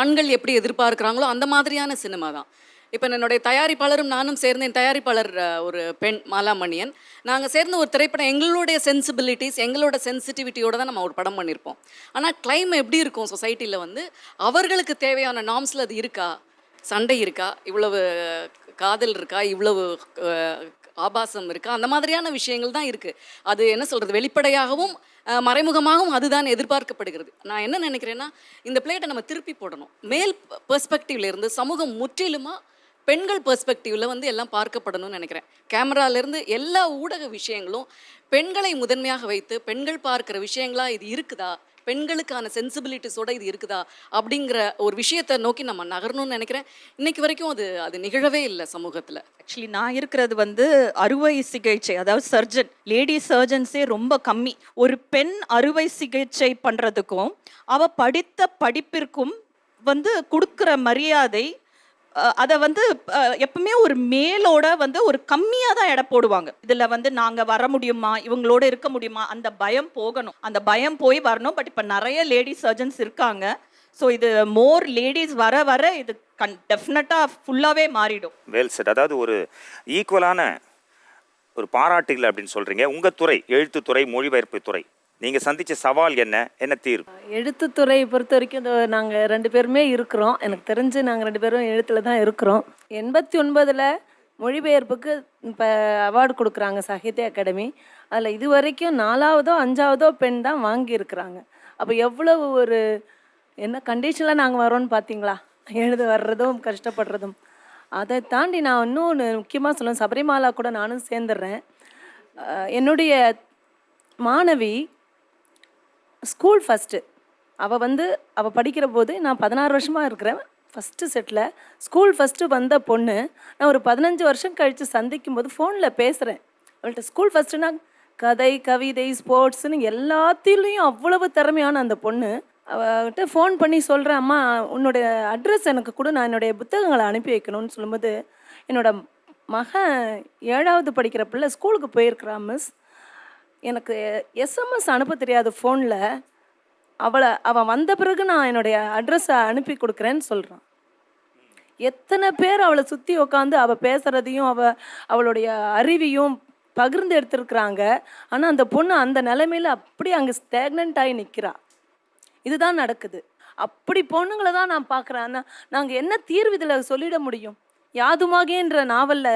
ஆண்கள் எப்படி எதிர்பார்க்குறாங்களோ அந்த மாதிரியான சினிமா தான். இப்போ என்னுடைய தயாரிப்பாளரும் நானும் சேர்ந்து, என் தயாரிப்பாளர் ஒரு பெண் மாலாமணியன், நாங்கள் சேர்ந்து ஒரு திரைப்படம் எங்களுடைய சென்சிபிலிட்டிஸ், எங்களோட சென்சிட்டிவிட்டியோடு தான் நம்ம ஒரு படம் பண்ணியிருப்போம். ஆனால் கிளைம் எப்படி இருக்கும் சொசைட்டியில் வந்து அவர்களுக்கு தேவையான நார்ம்ஸில் அது இருக்கா? சண்டை இருக்கா, இவ்வளவு காதல் இருக்கா, இவ்வளவு ஆபாசம் இருக்கா, அந்த மாதிரியான விஷயங்கள் தான் இருக்குது. அது என்ன சொல்கிறது, வெளிப்படையாகவும் மறைமுகமாகவும் அதுதான் எதிர்பார்க்கப்படுகிறது. நான் என்ன நினைக்கிறேன்னா, இந்த பிளேட்டை நம்ம திருப்பி போடணும். மேல் பெர்ஸ்பெக்டிவ்ல இருந்து சமூகம் முற்றிலுமாக பெண்கள் பெர்ஸ்பெக்டிவில் வந்து எல்லாம் பார்க்கப்படணும்னு நினைக்கிறேன். கேமராலேருந்து எல்லா ஊடக விஷயங்களும் பெண்களை முதன்மையாக வைத்து பெண்கள் பார்க்குற விஷயங்களா இது இருக்குதா, பெண்களுக்கான சென்சிபிலிட்டிஸோட இது இருக்குதா அப்படிங்கிற ஒரு விஷயத்தை நோக்கி நம்ம நகரணும்னு நினைக்கிறேன். இன்னைக்கு வரைக்கும் அது நிகழவே இல்லை சமூகத்தில். ஆக்சுவலி நான் இருக்கிறது வந்து அறுவை சிகிச்சை, அதாவது சர்ஜன். லேடி சர்ஜன்ஸே ரொம்ப கம்மி. ஒரு பெண் அறுவை சிகிச்சை பண்ணுறதுக்கும் அவள் படித்த படிப்பிற்கும் வந்து கொடுக்குற மரியாதை அதை வந்து எப்பவுமே ஒரு மேலோட வந்து ஒரு கம்மியாக தான் எடை போடுவாங்க. இதில் வந்து நாங்கள் வர முடியுமா, இவங்களோட இருக்க முடியுமா, அந்த பயம் போகணும், அந்த பயம் போய் வரணும். பட் இப்போ நிறைய லேடி சர்ஜன்ஸ் இருக்காங்க. ஸோ இது மோர் லேடிஸ் வர வர இது டெஃபினட்டாக ஃபுல்லாகவே மாறிடும். Well set. அதாவது ஒரு ஈக்குவலான ஒரு பாராட்டுகள் அப்படின்னு சொல்கிறீங்க. உங்கள் துறை எழுத்துத்துறை, மொழிபெயர்ப்பு துறை, நீங்கள் சந்தித்த சவால் என்ன தீர்வு? எழுத்துத்துறை பொறுத்த வரைக்கும் நாங்கள் 2 பேருமே இருக்கிறோம். எனக்கு தெரிஞ்சு நாங்கள் 2 பேரும் எழுத்தில் தான் இருக்கிறோம். 89ல் மொழிபெயர்ப்புக்கு இப்போ அவார்டு கொடுக்குறாங்க சாகித்ய அகாடமி. அதில் இது வரைக்கும் 4வதோ 5வதோ பெண் தான் வாங்கியிருக்கிறாங்க. அப்போ எவ்வளவு ஒரு என்ன கண்டிஷனில் நாங்கள் வரோன்னு பார்த்தீங்களா? எழுத வர்றதும் கஷ்டப்படுறதும். அதை தாண்டி நான் இன்னொன்று முக்கியமாக சொல்லுவேன், சபரிமாலா கூட நானும் சேர்ந்துடுறேன். என்னுடைய மாணவி ஸ்கூல் ஃபஸ்ட்டு, அவள் படிக்கிற போது நான் 16 வருஷமாக இருக்கிறேன். ஃபஸ்ட்டு செட்டில் ஸ்கூல் ஃபஸ்ட்டு வந்த பொண்ணு நான் ஒரு 15 வருஷம் கழித்து சந்திக்கும் போது ஃபோனில் பேசுகிறேன். அவள்கிட்ட ஸ்கூல் ஃபஸ்ட்டுனா கதை, கவிதை, ஸ்போர்ட்ஸுன்னு எல்லாத்திலையும் அவ்வளவு திறமையான அந்த பொண்ணு. அவகிட்ட ஃபோன் பண்ணி சொல்கிறேன், அம்மா உன்னுடைய அட்ரஸ் எனக்கு கூட, நான் என்னுடைய புத்தகங்களை அனுப்பி வைக்கணும்னு சொல்லும்போது, என்னோட மகன் 7வது படிக்கிற பிள்ளை ஸ்கூலுக்கு போயிருக்கிறான் மிஸ், எனக்கு எஸ்எம்எஸ் அனுப்ப தெரியாது ஃபோனில், அவன் வந்த பிறகு நான் என்னுடைய அட்ரஸை அனுப்பி கொடுக்குறேன்னு சொல்கிறான். எத்தனை பேர் அவளை சுற்றி உட்காந்து அவள் பேசுகிறதையும் அவளுடைய அறிவையும் பகிர்ந்து எடுத்துருக்குறாங்க. ஆனால் அந்த பொண்ணு அந்த நிலைமையில் அப்படி அங்கே ஸ்டேக்னண்ட் ஆகி நிற்கிறா. இதுதான் நடக்குது. அப்படி பொண்ணுங்களை தான் நான் பார்க்குறேன். ஆனால் நாங்கள் என்ன தீர்வு இதில் சொல்லிட முடியும்? யாதுமாகேன்ற நாவலில்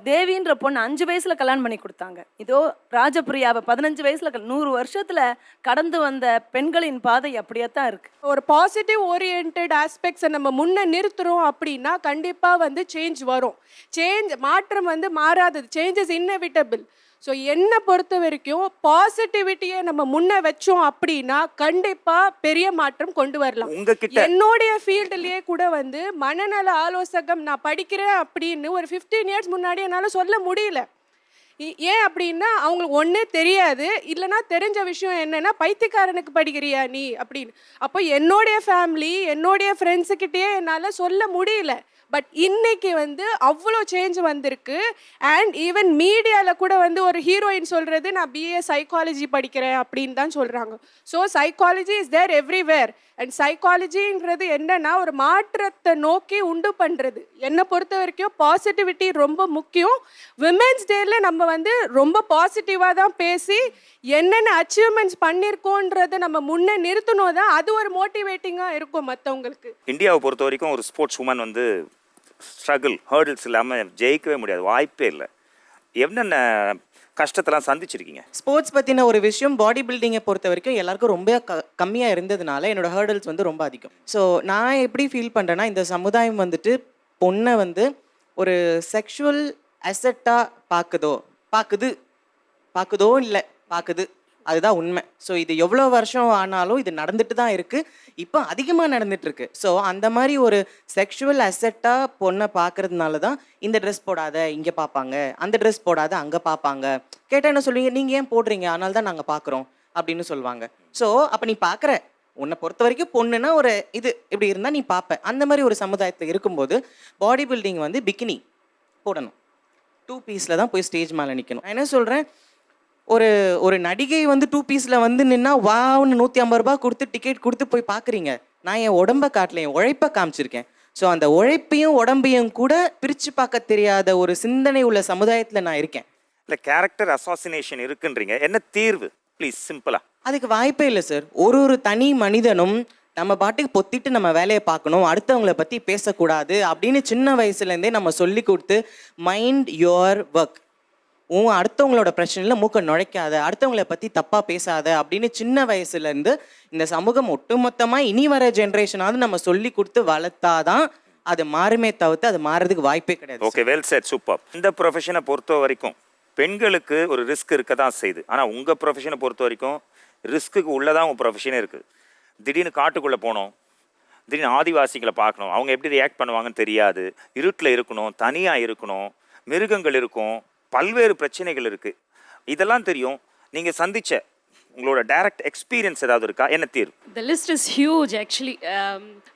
தேவின்ற பொண்ணு 5 வயசில் கல்யாணம் பண்ணி கொடுத்தாங்க. இதோ ராஜபிரியாவை 15 வயசில் 100 வருஷத்தில் கடந்து வந்த பெண்களின் பாதை அப்படியே தான் இருக்குது. ஒரு பாசிட்டிவ் ஓரியன்ட் ஆஸ்பெக்ட்ஸை நம்ம முன்ன நிறுத்துகிறோம் அப்படின்னா கண்டிப்பாக வந்து சேஞ்ச் வரும். மாற்றம் வந்து மாறாதது. Change is inevitable. ஸோ என்னை பொறுத்த வரைக்கும் பாசிட்டிவிட்டியை நம்ம முன்ன வச்சோம் அப்படின்னா கண்டிப்பாக பெரிய மாற்றம் கொண்டு வரலாம். என்னுடைய ஃபீல்டுலேயே கூட வந்து மனநல ஆலோசகம் நான் படிக்கிறேன் அப்படின்னு ஒரு 15 இயர்ஸ் முன்னாடி என்னால் சொல்ல முடியல. ஏன் அப்படின்னா அவங்களுக்கு ஒன்றே தெரியாது, இல்லைனா தெரிஞ்ச விஷயம் என்னென்னா பைத்தியக்காரனுக்கு படிக்கிறியா நீ அப்படின்னு. அப்போ என்னுடைய ஃபேமிலி, என்னுடைய ஃப்ரெண்ட்ஸுக்கிட்டேயே என்னால் சொல்ல முடியல. பட் இன்னைக்கு வந்து அவ்வளோ சேஞ்ச் வந்திருக்கு. அண்ட் ஈவன் மீடியாவில் கூட வந்து ஒரு ஹீரோயின் சொல்கிறது நான் பிஏ சைக்காலஜி படிக்கிறேன் அப்படின்னு தான் சொல்கிறாங்க. So psychology is there everywhere. And சைக்காலஜின்றது என்னன்னா ஒரு மாற்றத்தை நோக்கி உண்டு பண்ணுறது. என்னை பொறுத்த வரைக்கும் பாசிட்டிவிட்டி ரொம்ப முக்கியம். விமென்ஸ் டேல நம்ம வந்து ரொம்ப பாசிட்டிவாக தான் பேசி என்னென்ன அச்சீவ்மெண்ட்ஸ் பண்ணியிருக்கோன்றதை நம்ம முன்னே நிறுத்தணும் தான். அது ஒரு மோட்டிவேட்டிங்காக இருக்கும் மற்றவங்களுக்கு. இந்தியாவை பொறுத்த வரைக்கும் ஒரு ஸ்போர்ட்ஸ் உமன் வந்து ஸ்ட்ரகிள், ஹேர்டில்ஸ் இல்லாமல் ஜெயிக்கவே முடியாது, வாய்ப்பே இல்லை. என்னென்ன கஷ்டத்தெல்லாம் சந்திச்சிருக்கீங்க? ஸ்போர்ட்ஸ் பற்றின ஒரு விஷயம் பாடி பில்டிங்கை பொறுத்த வரைக்கும் எல்லாருக்கும் ரொம்ப கம்மியாக இருந்ததுனால என்னோட ஹேர்டல்ஸ் வந்து ரொம்ப அதிகம். ஸோ நான் எப்படி ஃபீல் பண்ணுறேன்னா, இந்த சமுதாயம் வந்துட்டு பொண்ணை வந்து ஒரு செக்ஷுவல் அசெட்டாக பார்க்குதோ இல்லை பார்க்குது, அதுதான் உண்மை. ஸோ இது எவ்வளோ வருஷம் ஆனாலும் இது நடந்துட்டு தான் இருக்குது, இப்போ அதிகமாக நடந்துட்டுருக்கு. ஸோ அந்த மாதிரி ஒரு செக்ஷுவல் அசெட்டாக பொண்ணை பார்க்கறதுனால தான் இந்த ட்ரெஸ் போடாத இங்கே பார்ப்பாங்க, அந்த ட்ரெஸ் போடாத அங்கே பார்ப்பாங்க. கேட்டால் என்ன சொல்லுவீங்க, நீங்கள் ஏன் போடுறீங்க, அதனால தான் நாங்கள் பார்க்குறோம் அப்படின்னு சொல்லுவாங்க. ஸோ அப்போ நீ பார்க்குற, உன்னை பொறுத்த வரைக்கும் பொண்ணுன்னா ஒரு இது இப்படி இருந்தால் நீ பார்ப்ப. அந்த மாதிரி ஒரு சமுதாயத்தில் இருக்கும்போது பாடி பில்டிங் வந்து பிக்கினி போடணும், 2 பீஸில் தான் போய் ஸ்டேஜ் மேலே நிற்கணும். நான் என்ன சொல்கிறேன், ஒரு நடிகை வந்து 2 பீஸில் வந்து நின்னா வான்னு 150 ரூபாய் கொடுத்து டிக்கெட் கொடுத்து போய் பார்க்குறீங்க. நான் என் உடம்பை காட்டல, என் உழைப்பை காமிச்சிருக்கேன். ஸோ அந்த உழைப்பையும் உடம்பையும் கூட பிரித்து பார்க்க தெரியாத ஒரு சிந்தனை உள்ள சமுதாயத்தில் நான் இருக்கேன். இல்லை கேரக்டர் அசாசினேஷன் இருக்குன்றீங்க, என்ன தீர்வு ப்ளீஸ் சிம்பிளாக? அதுக்கு வாய்ப்பே இல்லை சார். ஒரு தனி மனிதனும் நம்ம பாட்டுக்கு பொத்திட்டு நம்ம வேலையை பார்க்கணும், அடுத்தவங்கள பற்றி பேசக்கூடாது அப்படின்னு சின்ன வயசுலேருந்தே நம்ம சொல்லி கொடுத்து மைண்ட் யுவர் ஒர்க், அடுத்தவங்களோட பிரச்சனையில் மூக்க நுழைக்காத, அடுத்தவங்கள பற்றி தப்பாக பேசாத அப்படின்னு சின்ன வயசுலேருந்து இந்த சமூகம் ஒட்டுமொத்தமாக இனி வர ஜென்ரேஷனாவது நம்ம சொல்லி கொடுத்து வளர்த்தாதான் அது மாறுமே தவிர்த்து அது மாறுறதுக்கு வாய்ப்பே கிடையாது. Okay, well set, super. இந்த ப்ரொஃபஷனை பொறுத்த வரைக்கும் பெண்களுக்கு ஒரு ரிஸ்க் இருக்க தான் செய்யுது. ஆனால் உங்கள் ப்ரொஃபஷனை பொறுத்த வரைக்கும் ரிஸ்க்குக்கு உள்ளதான் உங்கள் ப்ரொஃபஷனே இருக்குது. திடீர்னு காட்டுக்குள்ளே போனோம், திடீர்னு ஆதிவாசிகளை பார்க்கணும், அவங்க எப்படி ரியாக்ட் பண்ணுவாங்கன்னு தெரியாது, இருட்டில் இருக்கணும், தனியாக இருக்கணும், மிருகங்கள் இருக்கும், பல்வேறு பிரச்சனைகள் இருக்குது, இதெல்லாம் தெரியும். நீங்கள் சந்தித்த உங்களோட டைரக்ட் எக்ஸ்பீரியன்ஸ் ஏதாவது இருக்கா? என்ன தீர்வு? The list is huge actually.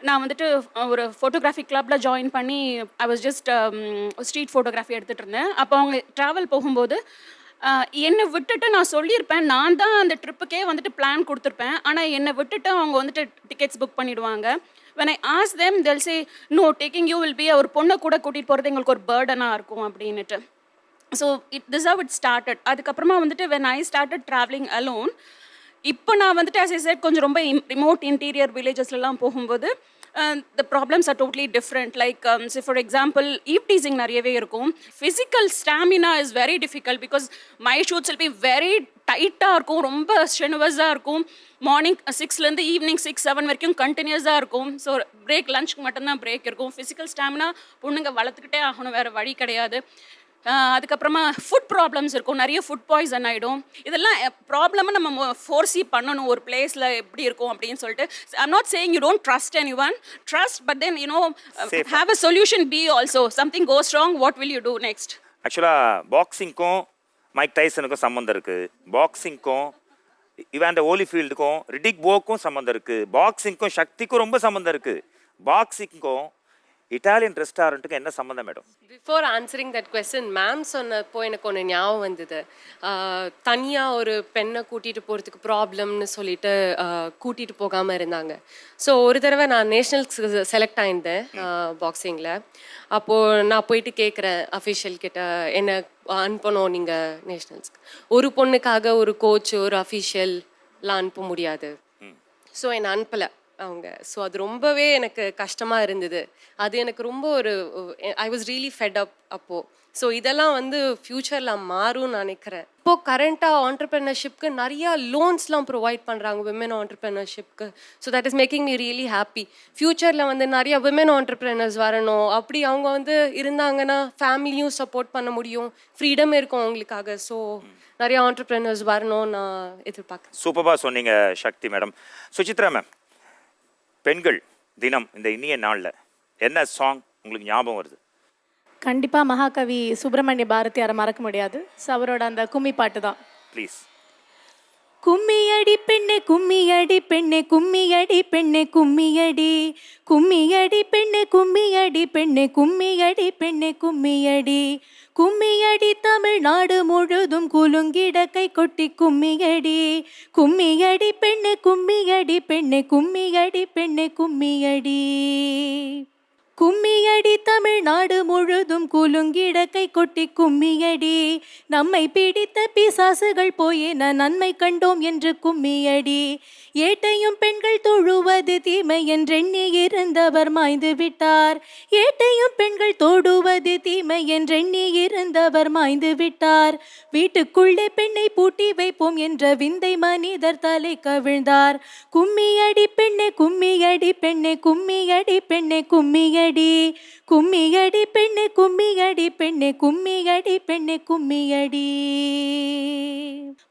நான் வந்துட்டு ஒரு ஃபோட்டோகிராஃபி கிளப்பில் ஜாயின் பண்ணி I was just street photography எடுத்துகிட்டு இருந்தேன். அப்போ அவங்க ட்ராவல் போகும்போது என்னை விட்டுட்டு நான் சொல்லியிருப்பேன், நான் தான் அந்த ட்ரிப்புக்கே வந்துட்டு பிளான் கொடுத்துருப்பேன். ஆனால் என்னை விட்டுட்டு அவங்க வந்துட்டு டிக்கெட்ஸ் புக் பண்ணிவிடுவாங்க. when I ask them they'll say no, taking you will be ஒரு பொண்ணை கூட கூட்டிகிட்டு போகிறது எங்களுக்கு ஒரு பேர்டனாக இருக்கும் அப்படின்னுட்டு. So this how it started. அதுக்கப்புறமா வந்துட்டு when I started traveling alone, இப்போ நான் வந்துட்டு as I said கொஞ்சம் ரொம்ப ரிமோட் இன்டீரியர் வில்லேஜஸ்லாம் போகும்போது the problems are totally different. Like say for example eve teasing நிறையவே இருக்கும். Physical stamina is very difficult because my shoots will be very டைட்டாக இருக்கும், ரொம்ப ஸ்ட்ரெனுவஸாக இருக்கும். மார்னிங் 6லேருந்து ஈவினிங் 6-7 வரைக்கும் கண்டினியூஸாக இருக்கும். ஸோ பிரேக் லஞ்சுக்கு மட்டும்தான் பிரேக் இருக்கும். ஃபிசிக்கல் ஸ்டாமினா பொண்ணுங்க வளர்த்துக்கிட்டே ஆகணும், வேறு வழி கிடையாது. அதுக்கப்புறமா ஃபுட் ப்ராப்ளம்ஸ் இருக்கும், நிறைய ஃபுட் பாய்சன் ஆகிடும். இதெல்லாம் ப்ராப்ளமாக நம்ம ஃபோர்ஸி பண்ணணும் ஒரு பிளேஸில் எப்படி இருக்கும் அப்படின்னு சொல்லிட்டு. I'm not saying you don't trust anyone, trust, but then you know have a solution B also. Something goes wrong, what will you do next? ஆக்சுவலாக பாக்ஸிங்க்கும் மைக் டைசனுக்கும் சம்மந்தம் இருக்குது, பாக்ஸிங்க்கும் இவாண்ட ஹோலிஃபீல்டுக்கும் ரிடிக் போக்கும் சம்மந்தம் இருக்குது, பாக்ஸிங்க்கும் சக்திக்கும் ரொம்ப சம்மந்தம் இருக்குது, பாக்ஸிங்க்கும் இட்டாலியன் ரெஸ்டாரண்ட்டுக்கு என்ன சம்மந்தம் madam? Before answering that question ma'am சொன்னப்போ எனக்கு ஒன்று ஞாபகம் வந்தது. தனியாக ஒரு பெண்ணை கூட்டிகிட்டு போகிறதுக்கு ப்ராப்ளம்னு சொல்லிட்டு கூட்டிகிட்டு போகாமல் இருந்தாங்க. ஸோ ஒரு தடவை நான் நேஷ்னல்ஸ்க்கு செலக்ட் ஆயிருந்தேன் பாக்ஸிங்கில். அப்போது நான் போயிட்டு கேட்குறேன் அஃபிஷியல் கிட்ட, என்ன அனுப்பணும் நீங்கள் நேஷ்னல்ஸ்க்கு, ஒரு பொண்ணுக்காக ஒரு கோச் ஒரு அஃபிஷியல்லாம் அனுப்ப முடியாது. ஸோ என்னை அனுப்பலை அவங்க. ஸோ அது ரொம்பவே எனக்கு கஷ்டமாக இருந்தது. அது எனக்கு ரொம்ப ஒரு I was really fed up அப்போது. ஸோ இதெல்லாம் வந்து ஃப்யூச்சரில் மாறும்னு நினைக்கிறேன். இப்போது கரண்ட்டாக ஆண்டர்ப்ரெனர்ஷிப்க்கு நிறையா லோன்ஸ்லாம் ப்ரொவைட் பண்ணுறாங்க விமன் ஆண்டர்ப்ரெனர்ஷிப்க்கு. So that is making me really happy. ஃப்யூச்சரில் வந்து நிறையா விமன் ஆண்டர்ப்ரெனர்ஸ் வரணும். அப்படி அவங்க வந்து இருந்தாங்கன்னா ஃபேமிலியும் சப்போர்ட் பண்ண முடியும், ஃப்ரீடம் இருக்கும் அவங்களுக்காக. ஸோ நிறையா ஆண்டர்ப்ரெனர்ஸ் வரணும்னு நான் எதிர்பார்க்குறேன். சூப்பராக சொன்னீங்க சக்தி மேடம். சுசித்ரா மேம், பெண்கள் தினம் இந்த இனிய நாளில் என்ன சாங் உங்களுக்கு ஞாபகம் வருது? கண்டிப்பாக மகாகவி சுப்பிரமணிய பாரதியாரை மறக்க முடியாது. ஸோ அவரோட அந்த கும்மி பாட்டு தான். ப்ளீஸ். கும்மியடி பெண்ணே கும்மியடி பெண்ணே கும்மியடி பெண்ணே கும்மியடி கும்மியடி பெண்ணே கும்மியடி பெண்ணே கும்மியடி பெண்ணே கும்மியடி கும்மியடி தமிழ்நாடு முழுதும் குலுங்கிட கை கொட்டி கும்மியடி கும்மியடி பெண்ணே கும்மியடி பெண்ணே கும்மியடி பெண்ணே கும்மியடி கும்மியடி தமிழ்நாடு முழுதும் குலுங்கிட கை கொட்டி கும்மியடி நம்மை பிடித்த பிசாசுகள் போயின நன்மை கண்டோம் என்று கும்மியடி ஏட்டையும் பெண்கள் தொழுவது தீமை என்றெண்ணி இருந்தவர் மாய்ந்து விட்டார் ஏட்டையும் பெண்கள் தொடுவது தீமை என்றெண்ணி இருந்தவர் மாய்ந்து விட்டார் வீட்டுக்குள்ளே பெண்ணை பூட்டி வைப்போம் என்ற விந்தை மனிதர் தலை கவிழ்ந்தார் கும்மியடி பெண்ணே கும்மியடி பெண்ணே கும்மியடி பெண்ணே கும்மியடி கும்மியடி பெண்ணே கும்மியடி பெண்ணே கும்மியடி பெண்ணே கும்மியடி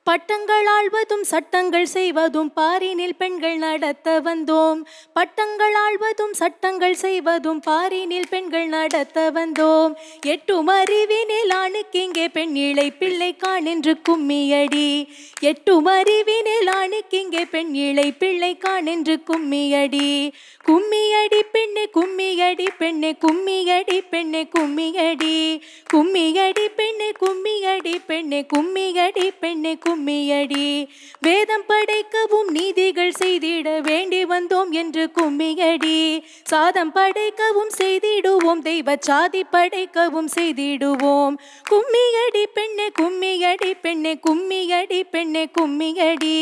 பட்டங்கள் ஆள்வதும் சட்டங்கள் செய்வதும் பாரினில் பெண்கள் நடத்த வந்தோம் பட்டங்கள் ஆள்வதும் சட்டங்கள் செய்வதும் பாரினில் பெண்கள் நடத்த வந்தோம் எட்டும் அறிவினில் ஆணுக்கிங்கே பெண் இளை பிள்ளை காணென்று கும்மியடி எட்டும் அறிவினில் ஆணுக்கிங்கே பெண் இளை பிள்ளை காணென்று கும்மியடி கும்மியடி பெண்ணே கும்மியடி பெண்ணே கும்மியடி பெண்ணே கும்மியடி கும்மியடி பெண்ணே கும்மியடி பெண்ணே கும்மியடி பெண்ணே கும்மியடி வேதம் படைக்கவும் நீதிகள் செய்திட வேண்டி வந்தோம் என்று கும்மியடி சாதம் படைக்கவும் செய்திடுவோம் தெய்வ சாதி படைக்கவும் செய்திடுவோம் கும்மியடி பெண்ணே கும்மியடி பெண்ணே கும்மியடி பெண்ணே கும்மியடி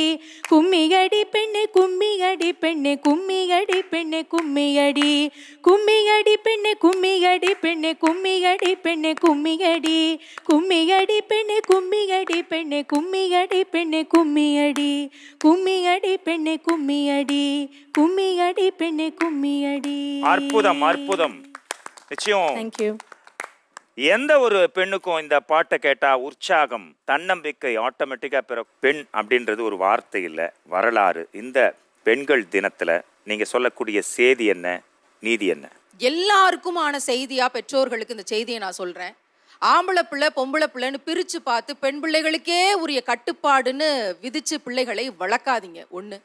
கும்மியடி பெண்ணே கும்மியடி பெண்ணே கும்மியடி பெண்ணே கும்மியடி கும்மியடி பெண்ணே கும்மியடி பெண்ணே கும்மியடி பெண்ணே கும்மியடி கும்மியடி பெண்ணே கும்மியடி பெண்ணே கும்மியடி பெண்ணே கும்மியடி கும்மியடி பெண்ணே கும்மியடி கும்மியடி பெண்ணே கும்மியடி. அற்புதம் அற்புதம். நிச்சயம் தேங்க்யூ. எந்த ஒரு பெண்ணுக்கும் இந்த பாட்டை கேட்டா உற்சாகம் தன்னம்பிக்கை ஆட்டோமேட்டிக்கா பெண் அப்படின்றது ஒரு வார்த்தை இல்லை, வரலாறு. இந்த பெண்கள் தினத்துல நீங்க சொல்லக்கூடிய செய்தி என்ன, நீதி என்ன? எல்லாருக்குமான செய்தியா பெற்றோர்களுக்கு இந்த செய்தியை நான் சொல்றேன். ஆம்பளை பிள்ளை பொம்பளை பிள்ளைன்னு பிரித்து பார்த்து பெண் பிள்ளைகளுக்கே உரிய கட்டுப்பாடுன்னு விதிச்சு பிள்ளைகளை வளர்க்காதீங்க. ஒன்று.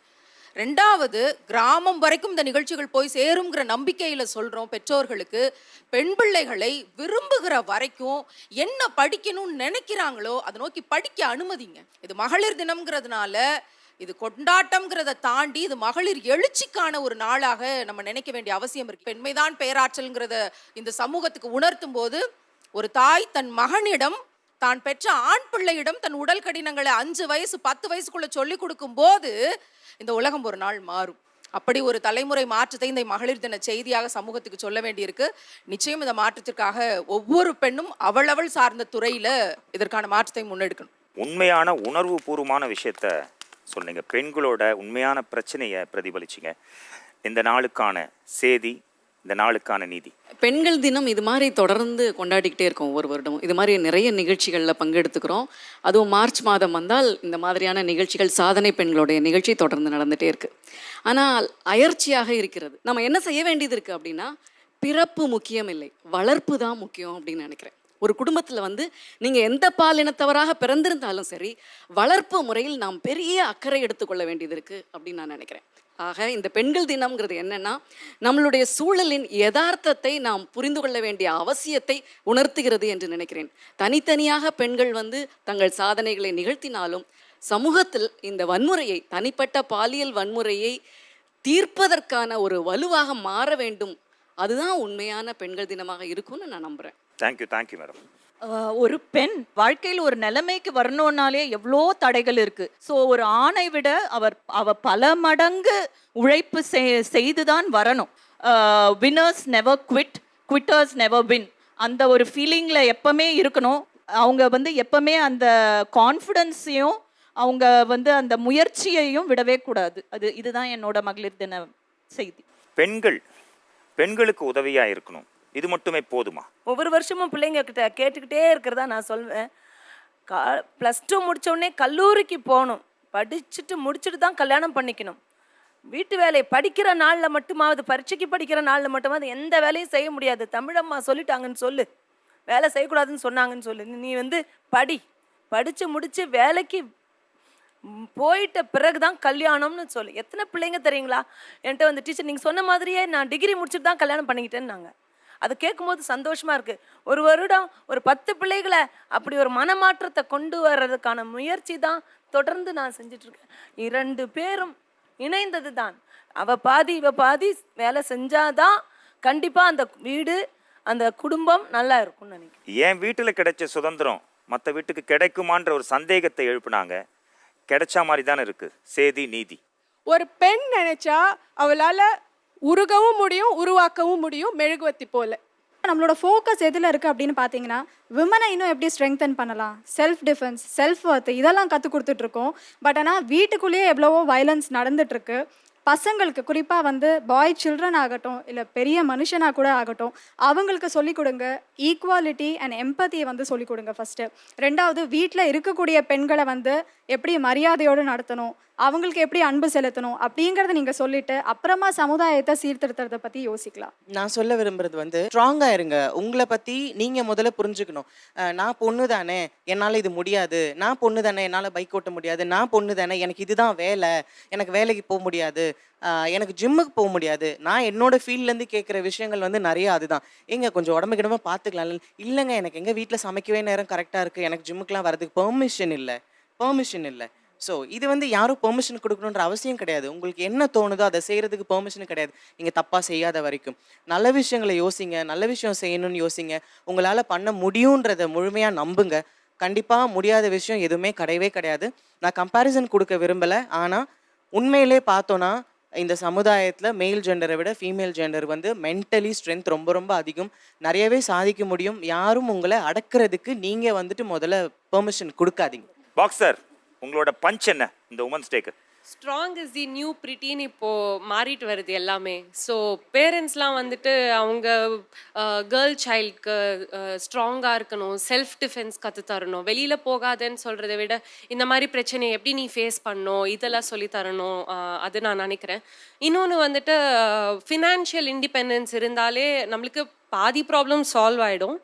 ரெண்டாவது, கிராமம் வரைக்கும் இந்த நிகழ்ச்சிகள் போய் சேருங்கிற நம்பிக்கையில் சொல்கிறோம் பெற்றோர்களுக்கு, பெண் பிள்ளைகளை விரும்புகிற வரைக்கும் என்ன படிக்கணும்னு நினைக்கிறாங்களோ அதை நோக்கி படிக்க அனுமதிங்க. இது மகளிர் தினம்ங்கிறதுனால, இது கொண்டாட்டம்ங்கிறத தாண்டி இது மகளிர் எழுச்சிக்கான ஒரு நாளாக நம்ம நினைக்க வேண்டிய அவசியம் இருக்கு. பெண்மைதான் பேராற்றல்ங்கிறத இந்த சமூகத்துக்கு உணர்த்தும் போது, ஒரு தாய் தன் மகனிடம், தான் பெற்ற ஆண் பிள்ளையிடம் தன் உடல் கடினங்களை 5 வயசு 10 வயசுக்குள்ள சொல்லி கொடுக்கும் போது இந்த உலகம் ஒரு நாள் மாறும். அப்படி ஒரு தலைமுறை மாற்றத்தை இந்த மகளிர் தின செய்தியாக சமூகத்துக்கு சொல்ல வேண்டியிருக்கு. நிச்சயம் இந்த மாற்றத்திற்காக ஒவ்வொரு பெண்ணும் அவளவள் சார்ந்த துறையில இதற்கான மாற்றத்தை முன்னெடுக்கணும். உண்மையான உணர்வு பூர்வமான விஷயத்த சொன்னீங்க. பெண்களோட உண்மையான பிரச்சனையை பிரதிபலிச்சிங்க. இந்த நாளுக்கான சேதி, இந்த நாளுக்கான நீதி. பெண்கள் தினம் இது மாதிரி தொடர்ந்து கொண்டாடிக்கிட்டே இருக்கோம். ஒவ்வொரு வருடமும் இது மாதிரி நிறைய நிகழ்ச்சிகளில் பங்கெடுத்துக்கிறோம். அதுவும் மார்ச் மாதம் வந்தால் இந்த மாதிரியான நிகழ்ச்சிகள், சாதனை பெண்களுடைய நிகழ்ச்சி தொடர்ந்து நடந்துகிட்டே இருக்குது. ஆனால் அயற்சியாக இருக்கிறது. நம்ம என்ன செய்ய வேண்டியது இருக்குது அப்படின்னா, பிறப்பு முக்கியம் இல்லை, வளர்ப்பு தான் முக்கியம் அப்படின்னு நினைக்கிறேன். ஒரு குடும்பத்தில் வந்து நீங்கள் எந்த பாலினத்தவராக பிறந்திருந்தாலும் சரி, வளர்ப்பு முறையில் நாம் பெரிய அக்கறை எடுத்துக்கொள்ள வேண்டியது இருக்குது அப்படின்னு நான் நினைக்கிறேன். ஆக இந்த பெண்கள் தினம்ங்கிறது என்னன்னா, நம்மளுடைய சூழலின் யதார்த்தத்தை நாம் புரிந்து கொள்ள வேண்டிய அவசியத்தை உணர்த்துகிறது என்று நினைக்கிறேன். தனித்தனியாக பெண்கள் வந்து தங்கள் சாதனைகளை நிகழ்த்தினாலும் சமூகத்தில் இந்த வன்முறையை, தனிப்பட்ட பாலியல் வன்முறையை தீர்ப்பதற்கான ஒரு வலுவாக மாற வேண்டும். அதுதான் உண்மையான பெண்கள் தினமாக இருக்கும்னு நான் நம்புகிறேன். Thank you madam. ஒரு பெண் வாழ்க்கையில் ஒரு நிலைமைக்கு வரணும்னாலே எவ்வளோ தடைகள் இருக்கு. ஸோ ஒரு ஆணை விட அவ பல மடங்கு உழைப்பு செய்துதான் வரணும். Winners never quit, quitters never win. அந்த ஒரு ஃபீலிங்கில் எப்பவுமே இருக்கணும். அவங்க வந்து எப்பவுமே அந்த கான்ஃபிடென்ஸையும் அவங்க வந்து அந்த முயற்சியையும் விடவே கூடாது. இதுதான் என்னோட மகளிர் தின செய்தி. பெண்களுக்கு உதவியாக இருக்கணும், இது மட்டுமே போதுமா? ஒவ்வொரு வருஷமும் பிள்ளைங்க கிட்ட கேட்டுக்கிட்டே இருக்கிறதா நான் சொல்வேன். +2 முடித்தோடனே கல்லூரிக்கு போகணும், படிச்சுட்டு முடிச்சுட்டு தான் கல்யாணம் பண்ணிக்கணும். வீட்டு வேலையை படிக்கிற நாளில் மட்டுமாவது, பரீட்சைக்கு படிக்கிற நாளில் மட்டுமாவது எந்த வேலையும் செய்ய முடியாது. தமிழம்மா சொல்லிட்டாங்கன்னு சொல்லு, வேலை செய்யக்கூடாதுன்னு சொன்னாங்கன்னு சொல்லு. நீ வந்து படித்து முடித்து வேலைக்கு போயிட்ட பிறகு தான் கல்யாணம்னு சொல்லு. எத்தனை பிள்ளைங்க தெரியுங்களா என்கிட்ட வந்து, டீச்சர் நீங்கள் சொன்ன மாதிரியே நான் டிகிரி முடிச்சுட்டு தான் கல்யாணம் பண்ணிக்கிட்டேன்னு நாங்கள். அதை கேட்கும்போது சந்தோஷமாக இருக்குது. ஒரு வருடம் ஒரு 10 பிள்ளைகளை அப்படி ஒரு மனமாற்றத்தை கொண்டு வர்றதுக்கான முயற்சி தான் தொடர்ந்து நான் செஞ்சிட்ருக்கேன். 2 பேரும் இணைந்தது தான். அவ பாதி இவ பாதி வேலை செஞ்சாதான் கண்டிப்பாக அந்த வீடு, அந்த குடும்பம் நல்லா இருக்கும்னு நினைக்கிறேன். என் வீட்டில் கிடைச்ச சுதந்திரம் மற்ற வீட்டுக்கு கிடைக்குமான்ற ஒரு சந்தேகத்தை எழுப்புனாங்க. கிடைச்ச மாதிரி தானே இருக்குது சேதி, நீதி. ஒரு பெண் நினைச்சா அவளால் உருகவும் முடியும், உருவாக்கவும் முடியும், மெழுகுவத்தி போல. நம்மளோட ஃபோக்கஸ் எதில் இருக்குது அப்படின்னு பார்த்தீங்கன்னா, விமனை இன்னும் எப்படி ஸ்ட்ரெங்தன் பண்ணலாம், செல்ஃப் டிஃபென்ஸ், செல்ஃப் ஒர்த் இதெல்லாம் கற்றுக் கொடுத்துட்ருக்கோம். பட் ஆனால் வீட்டுக்குள்ளேயே எவ்வளவோ வயலன்ஸ் நடந்துகிட்ருக்கு. பசங்களுக்கு குறிப்பாக வந்து பாய் சில்ட்ரன் ஆகட்டும், இல்லை பெரிய மனுஷனாக கூட ஆகட்டும், அவங்களுக்கு சொல்லிக் கொடுங்க. ஈக்குவாலிட்டி அண்ட் எம்பத்தியை வந்து சொல்லிக் கொடுங்க ஃபஸ்ட்டு. 2வது, வீட்டில் இருக்கக்கூடிய பெண்களை வந்து எப்படி மரியாதையோடு நடத்தணும், அவங்களுக்கு எப்படி அன்பு செலுத்தணும் அப்படிங்கிறத நீங்கள் சொல்லிட்டு அப்புறமா சமுதாயத்தை சீர்திருத்தத்தை பற்றி யோசிக்கலாம். நான் சொல்ல விரும்புறது வந்து, ஸ்ட்ராங்காக இருங்க. உங்களை பற்றி நீங்கள் முதல்ல புரிஞ்சுக்கணும். நான் பொண்ணு தானே, என்னால் இது முடியாது. நான் பொண்ணு தானே, என்னால் பைக் ஓட்ட முடியாது. நான் பொண்ணு தானே, எனக்கு இதுதான் வேலை, எனக்கு வேலைக்கு போக முடியாது, எனக்கு ஜிம்முக்கு போக முடியாது. நான் என்னோட ஃபீல்ட்லேருந்து கேட்குற விஷயங்கள் வந்து நிறைய அதுதான். ஏங்க கொஞ்சம் உடம்புக்கிடமா பார்த்துக்கலாம். இல்லைங்க, எனக்கு எங்கள் வீட்டில் சமைக்கவே நேரம் கரெக்டாக இருக்குது, எனக்கு ஜிம்முக்கெலாம் வரதுக்கு பெர்மிஷன் இல்லை. ஸோ இது வந்து யாரும் பெர்மிஷன் கொடுக்கணுன்ற அவசியம் கிடையாது. உங்களுக்கு என்ன தோணுதோ அதை செய்கிறதுக்கு பெர்மிஷன் கிடையாது, நீங்கள் தப்பாக செய்யாத வரைக்கும். நல்ல விஷயங்களை யோசிங்க, நல்ல விஷயம் செய்யணும்னு யோசிங்க. உங்களால் பண்ண முடியுன்றதை முழுமையாக நம்புங்க. கண்டிப்பாக முடியாத விஷயம் எதுவுமே கிடையவே கிடையாது. நான் கம்பேரிசன் கொடுக்க விரும்பலை. ஆனால் உண்மையிலே பார்த்தோன்னா இந்த சமுதாயத்தில் மேல் ஜெண்டரை விட ஃபீமேல் ஜெண்டர் வந்து மென்டலி ஸ்ட்ரென்த் ரொம்ப ரொம்ப அதிகம். நிறையவே சாதிக்க முடியும். யாரும் உங்களை அடக்கிறதுக்கு நீங்கள் வந்துட்டு முதல்ல பெர்மிஷன் கொடுக்காதீங்க. பாக்ஸர், உங்களோட பஞ்ச் என்ன இந்த உமன்ஸ் டேக்கு? ஸ்ட்ராங் இஸ் தி நியூ பிரிட்டின்னு இப்போது மாறிட்டு வருது எல்லாமே. ஸோ பேரண்ட்ஸ்லாம் வந்துட்டு அவங்க கேர்ள் சைல்டுக்கு ஸ்ட்ராங்காக இருக்கணும், செல்ஃப் டிஃபென்ஸ் கற்றுத்தரணும், வெளியில் போகாதன்னு சொல்கிறத விட இந்த மாதிரி பிரச்சனையை எப்படி நீ ஃபேஸ் பண்ணணும் இதெல்லாம் சொல்லித்தரணும். அது நான் நினைக்கிறேன். இன்னொன்று வந்துட்டு ஃபினான்ஷியல் இண்டிபெண்டன்ஸ் இருந்தாலே நம்மளுக்கு பாதி ப்ராப்ளம் சால்வ் ஆகிடும்.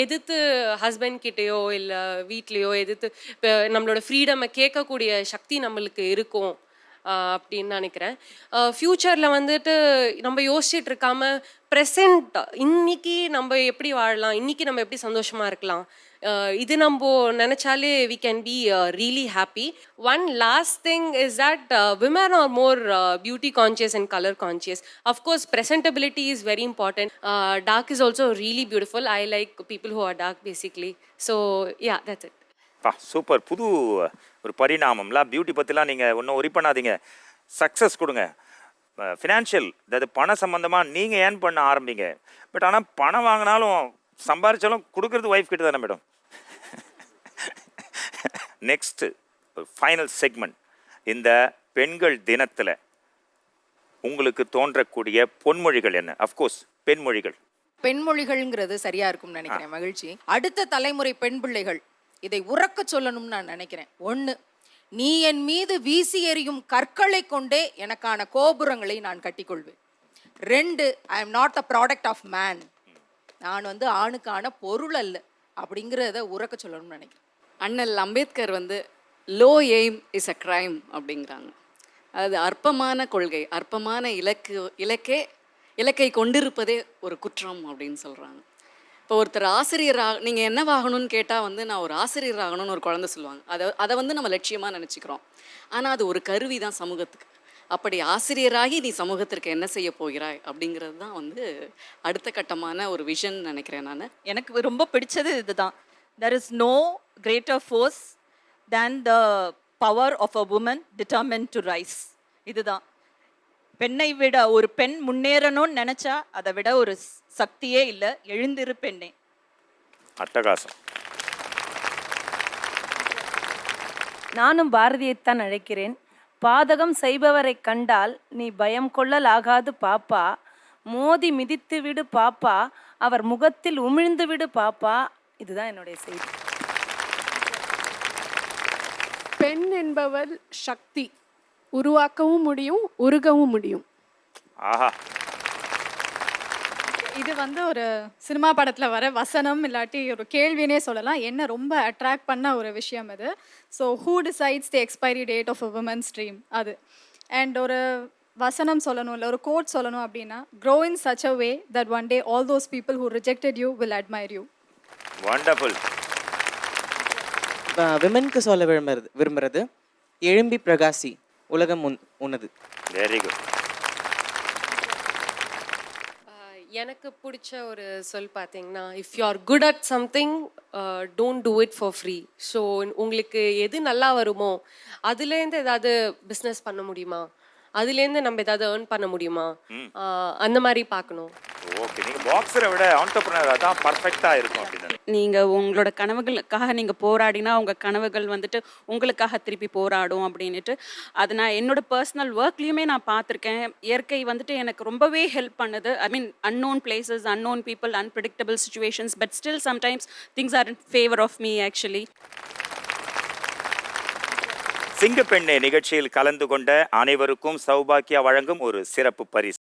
எதிர்த்து ஹஸ்பண்ட் கிட்டேயோ இல்லை வீட்லேயோ எதிர்த்து இப்போ நம்மளோட ஃப்ரீடமை கேட்கக்கூடிய சக்தி நம்மளுக்கு இருக்கும் அப்படின்னு நினைக்கிறேன். ஃப்யூச்சரில் வந்துட்டு நம்ம யோசிச்சுட்டு இருக்காம ப்ரெசண்ட் இன்னைக்கு நம்ம எப்படி வாழலாம், இன்னைக்கு நம்ம எப்படி சந்தோஷமாக இருக்கலாம், இது நம்ம நினச்சாலே we can be really happy. One last thing is that women are more beauty conscious and colour conscious. Of course presentability is very important. Dark is also really beautiful. I like people who are dark basically. So yeah, that's it. Super. புது ஒரு பரிணாமம்லாம். Beauty பற்றிலாம் நீங்கள் ஒன்றும் worry பண்ணாதீங்க, success கொடுங்க. Financial, அதாவது பண சம்மந்தமாக நீங்கள் ஏர்ன் பண்ண ஆரம்பிங்க. பட் ஆனால் பணம் வாங்கினாலும் சம்பாரிச்சாலும் கொடுக்குறது ஒய்ஃப் கிட்ட தானே மேடம். Next final segment. இந்த பெண்கள் தினத்தில் உங்களுக்கு தோன்றக்கூடிய பொன்மொழிகள் என்ன? அஃப்கோர்ஸ் பெண்மொழிகள். பெண்மொழிகள்ங்கிறது சரியா இருக்கும்னு நினைக்கிறேன். மகிழ்ச்சி. அடுத்த தலைமுறை பெண் பிள்ளைகள் இதை உறக்க சொல்லணும்னு நான் நினைக்கிறேன். 1, நீ என் மீது வீசி எறியும் கற்களை கொண்டே எனக்கான கோபுரங்களை நான் கட்டிக்கொள்வேன். 2, I am not a product of man. நான் வந்து ஆணுக்கான பொருள் அல்ல அப்படிங்கிறத உறக்க சொல்லணும்னு நினைக்கிறேன். அண்ணல் அம்பேத்கர் வந்து low aim is a crime அப்படிங்கிறாங்க. அது அற்பமான கொள்கை, அற்பமான இலக்கை கொண்டிருப்பதே ஒரு குற்றம் அப்படின்னு சொல்கிறாங்க. இப்போ ஒருத்தர் ஆசிரியராக நீங்கள் என்னவாகணும்னு கேட்டால் வந்து நான் ஒரு ஆசிரியர் ஆகணும்னு ஒரு குழந்தை சொல்லுவாங்க. அதை வந்து நம்ம லட்சியமாக நினச்சிக்கிறோம். ஆனால் அது ஒரு கருவி தான் சமூகத்துக்கு. அப்படி ஆசிரியராகி நீ சமூகத்திற்கு என்ன செய்ய போகிறாய் அப்படிங்கிறது தான் வந்து அடுத்த கட்டமான ஒரு விஷன் நினைக்கிறேன் நான். எனக்கு ரொம்ப பிடிச்சது இதுதான். there is no greater force than the power of a woman determined to rise. இதுதான். பெண்ணை விட ஒரு பெண் முன்னேறணும்னு நினைச்சா அதை விட ஒரு சக்தியே இல்லை. எழுந்திரு பெண்ணே. அட்டகாசம். நானும் பாரதியைத்தான் அழைக்கிறேன். பாதகம் செய்பவரை கண்டால் நீ பயம் கொள்ளலாகாது பாப்பா, மோதி மிதித்து விடு பாப்பா, அவர் முகத்தில் உமிழ்ந்து விடு பாப்பா. இதுதான் என்னுடைய செய்தி. பெண் என்பவள் சக்தி, உருவாக்கவும் முடியும், உருகவும் முடியும். ஆஹா. இது வந்து ஒரு சினிமா படத்தில் வர வசனம் இல்லாட்டி ஒரு கேள்வினே சொல்லலாம். என்ன ரொம்ப அட்ராக்ட் பண்ண ஒரு விஷயம் இது. So who decides the expiry date of a woman's dream அது. அண்ட் ஒரு வசனம் சொல்லணும் இல்லை ஒரு கோட் சொல்லணும் அப்படின்னா, grow in such a way that one day all those people who rejected you will admire you. Wonderful. விமனுக்கு சொல்ல விரும்புறது எழும்பி பிரகாசி, உலகம் உன்னது. Very good. எனக்கு பிடிச்ச ஒரு சொல் பார்த்தீங்கன்னா, if you are good at something don't do it for free. So உங்களுக்கு எது நல்லா வருமோ அதுலேருந்து ஏதாவது பிஸ்னஸ் பண்ண முடியுமா, அதுலேருந்து நம்ம ஏதாவது ஏர்ன் பண்ண முடியுமா, அந்த மாதிரி பார்க்கணும். ஓகே, நீங்கள் பாக்ஸரை விட ஆண்டர்பிரினர் தான் பர்ஃபெக்டாக இருக்கும் அப்படின்னு. நீங்கள் உங்களோட கனவுகளுக்காக நீங்கள் போராடினா உங்கள் கனவுகள் வந்துட்டு உங்களுக்காக திருப்பி போராடும் அப்படின்ட்டு. அது நான் என்னோட பர்சனல் ஒர்க்லேயுமே நான் பார்த்துருக்கேன். இயற்கை வந்துட்டு எனக்கு ரொம்பவே ஹெல்ப் பண்ணுது. ஐ மீன் unknown places, unknown people, unpredictable situations, but still sometimes things are in favor of me actually. சிங்கப்பெண்ணே நிகழ்ச்சியில் கலந்து கொண்ட அனைவருக்கும் சௌபாக்கியா வழங்கும் ஒரு சிறப்பு பரிசு.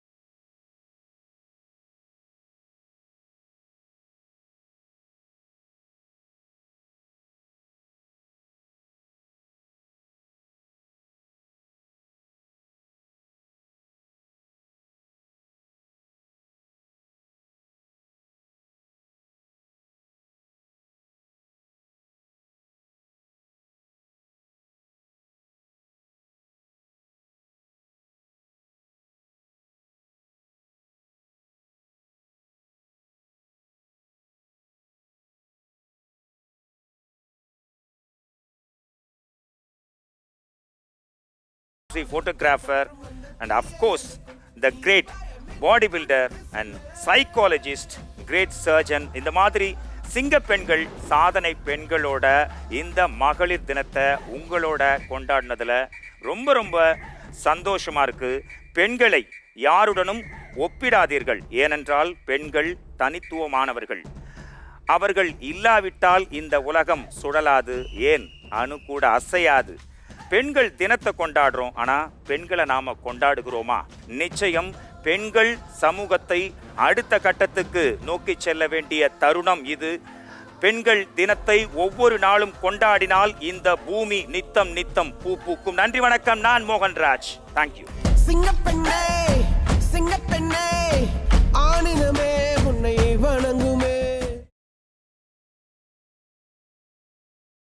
Photographer and of course the great bodybuilder and psychologist, great surgeon. இந்த மாதிரி சிங்க பெண்கள், சாதனை பெண்களோட இந்த மகளிர் தினத்தை உங்களோட கொண்டாடினதுல ரொம்ப ரொம்ப சந்தோஷமா இருக்கு. பெண்களை யாருடனும் ஒப்பிடாதீர்கள், ஏனென்றால் பெண்கள் தனித்துவமானவர்கள். அவர்கள் இல்லாவிட்டால் இந்த உலகம் சுழலாது, ஏன் அணு கூட அசையாது. பெண்கள் தினத்தை கொண்டாடுறோம், ஆனால் பெண்களை நாம் கொண்டாடுகிறோமா? நிச்சயம் பெண்கள் சமூகத்தை அடுத்த கட்டத்துக்கு நோக்கி செல்ல வேண்டிய தருணம் இது. பெண்கள் தினத்தை ஒவ்வொரு நாளும் கொண்டாடினால் இந்த பூமி நித்தம் நித்தம் பூ பூக்கும். நன்றி, வணக்கம். நான் மோகன்ராஜ். தேங்க்யூ. சிங்கப்பெண்ணே சிங்கப்பெண்ணே ஆணினமே உன்னை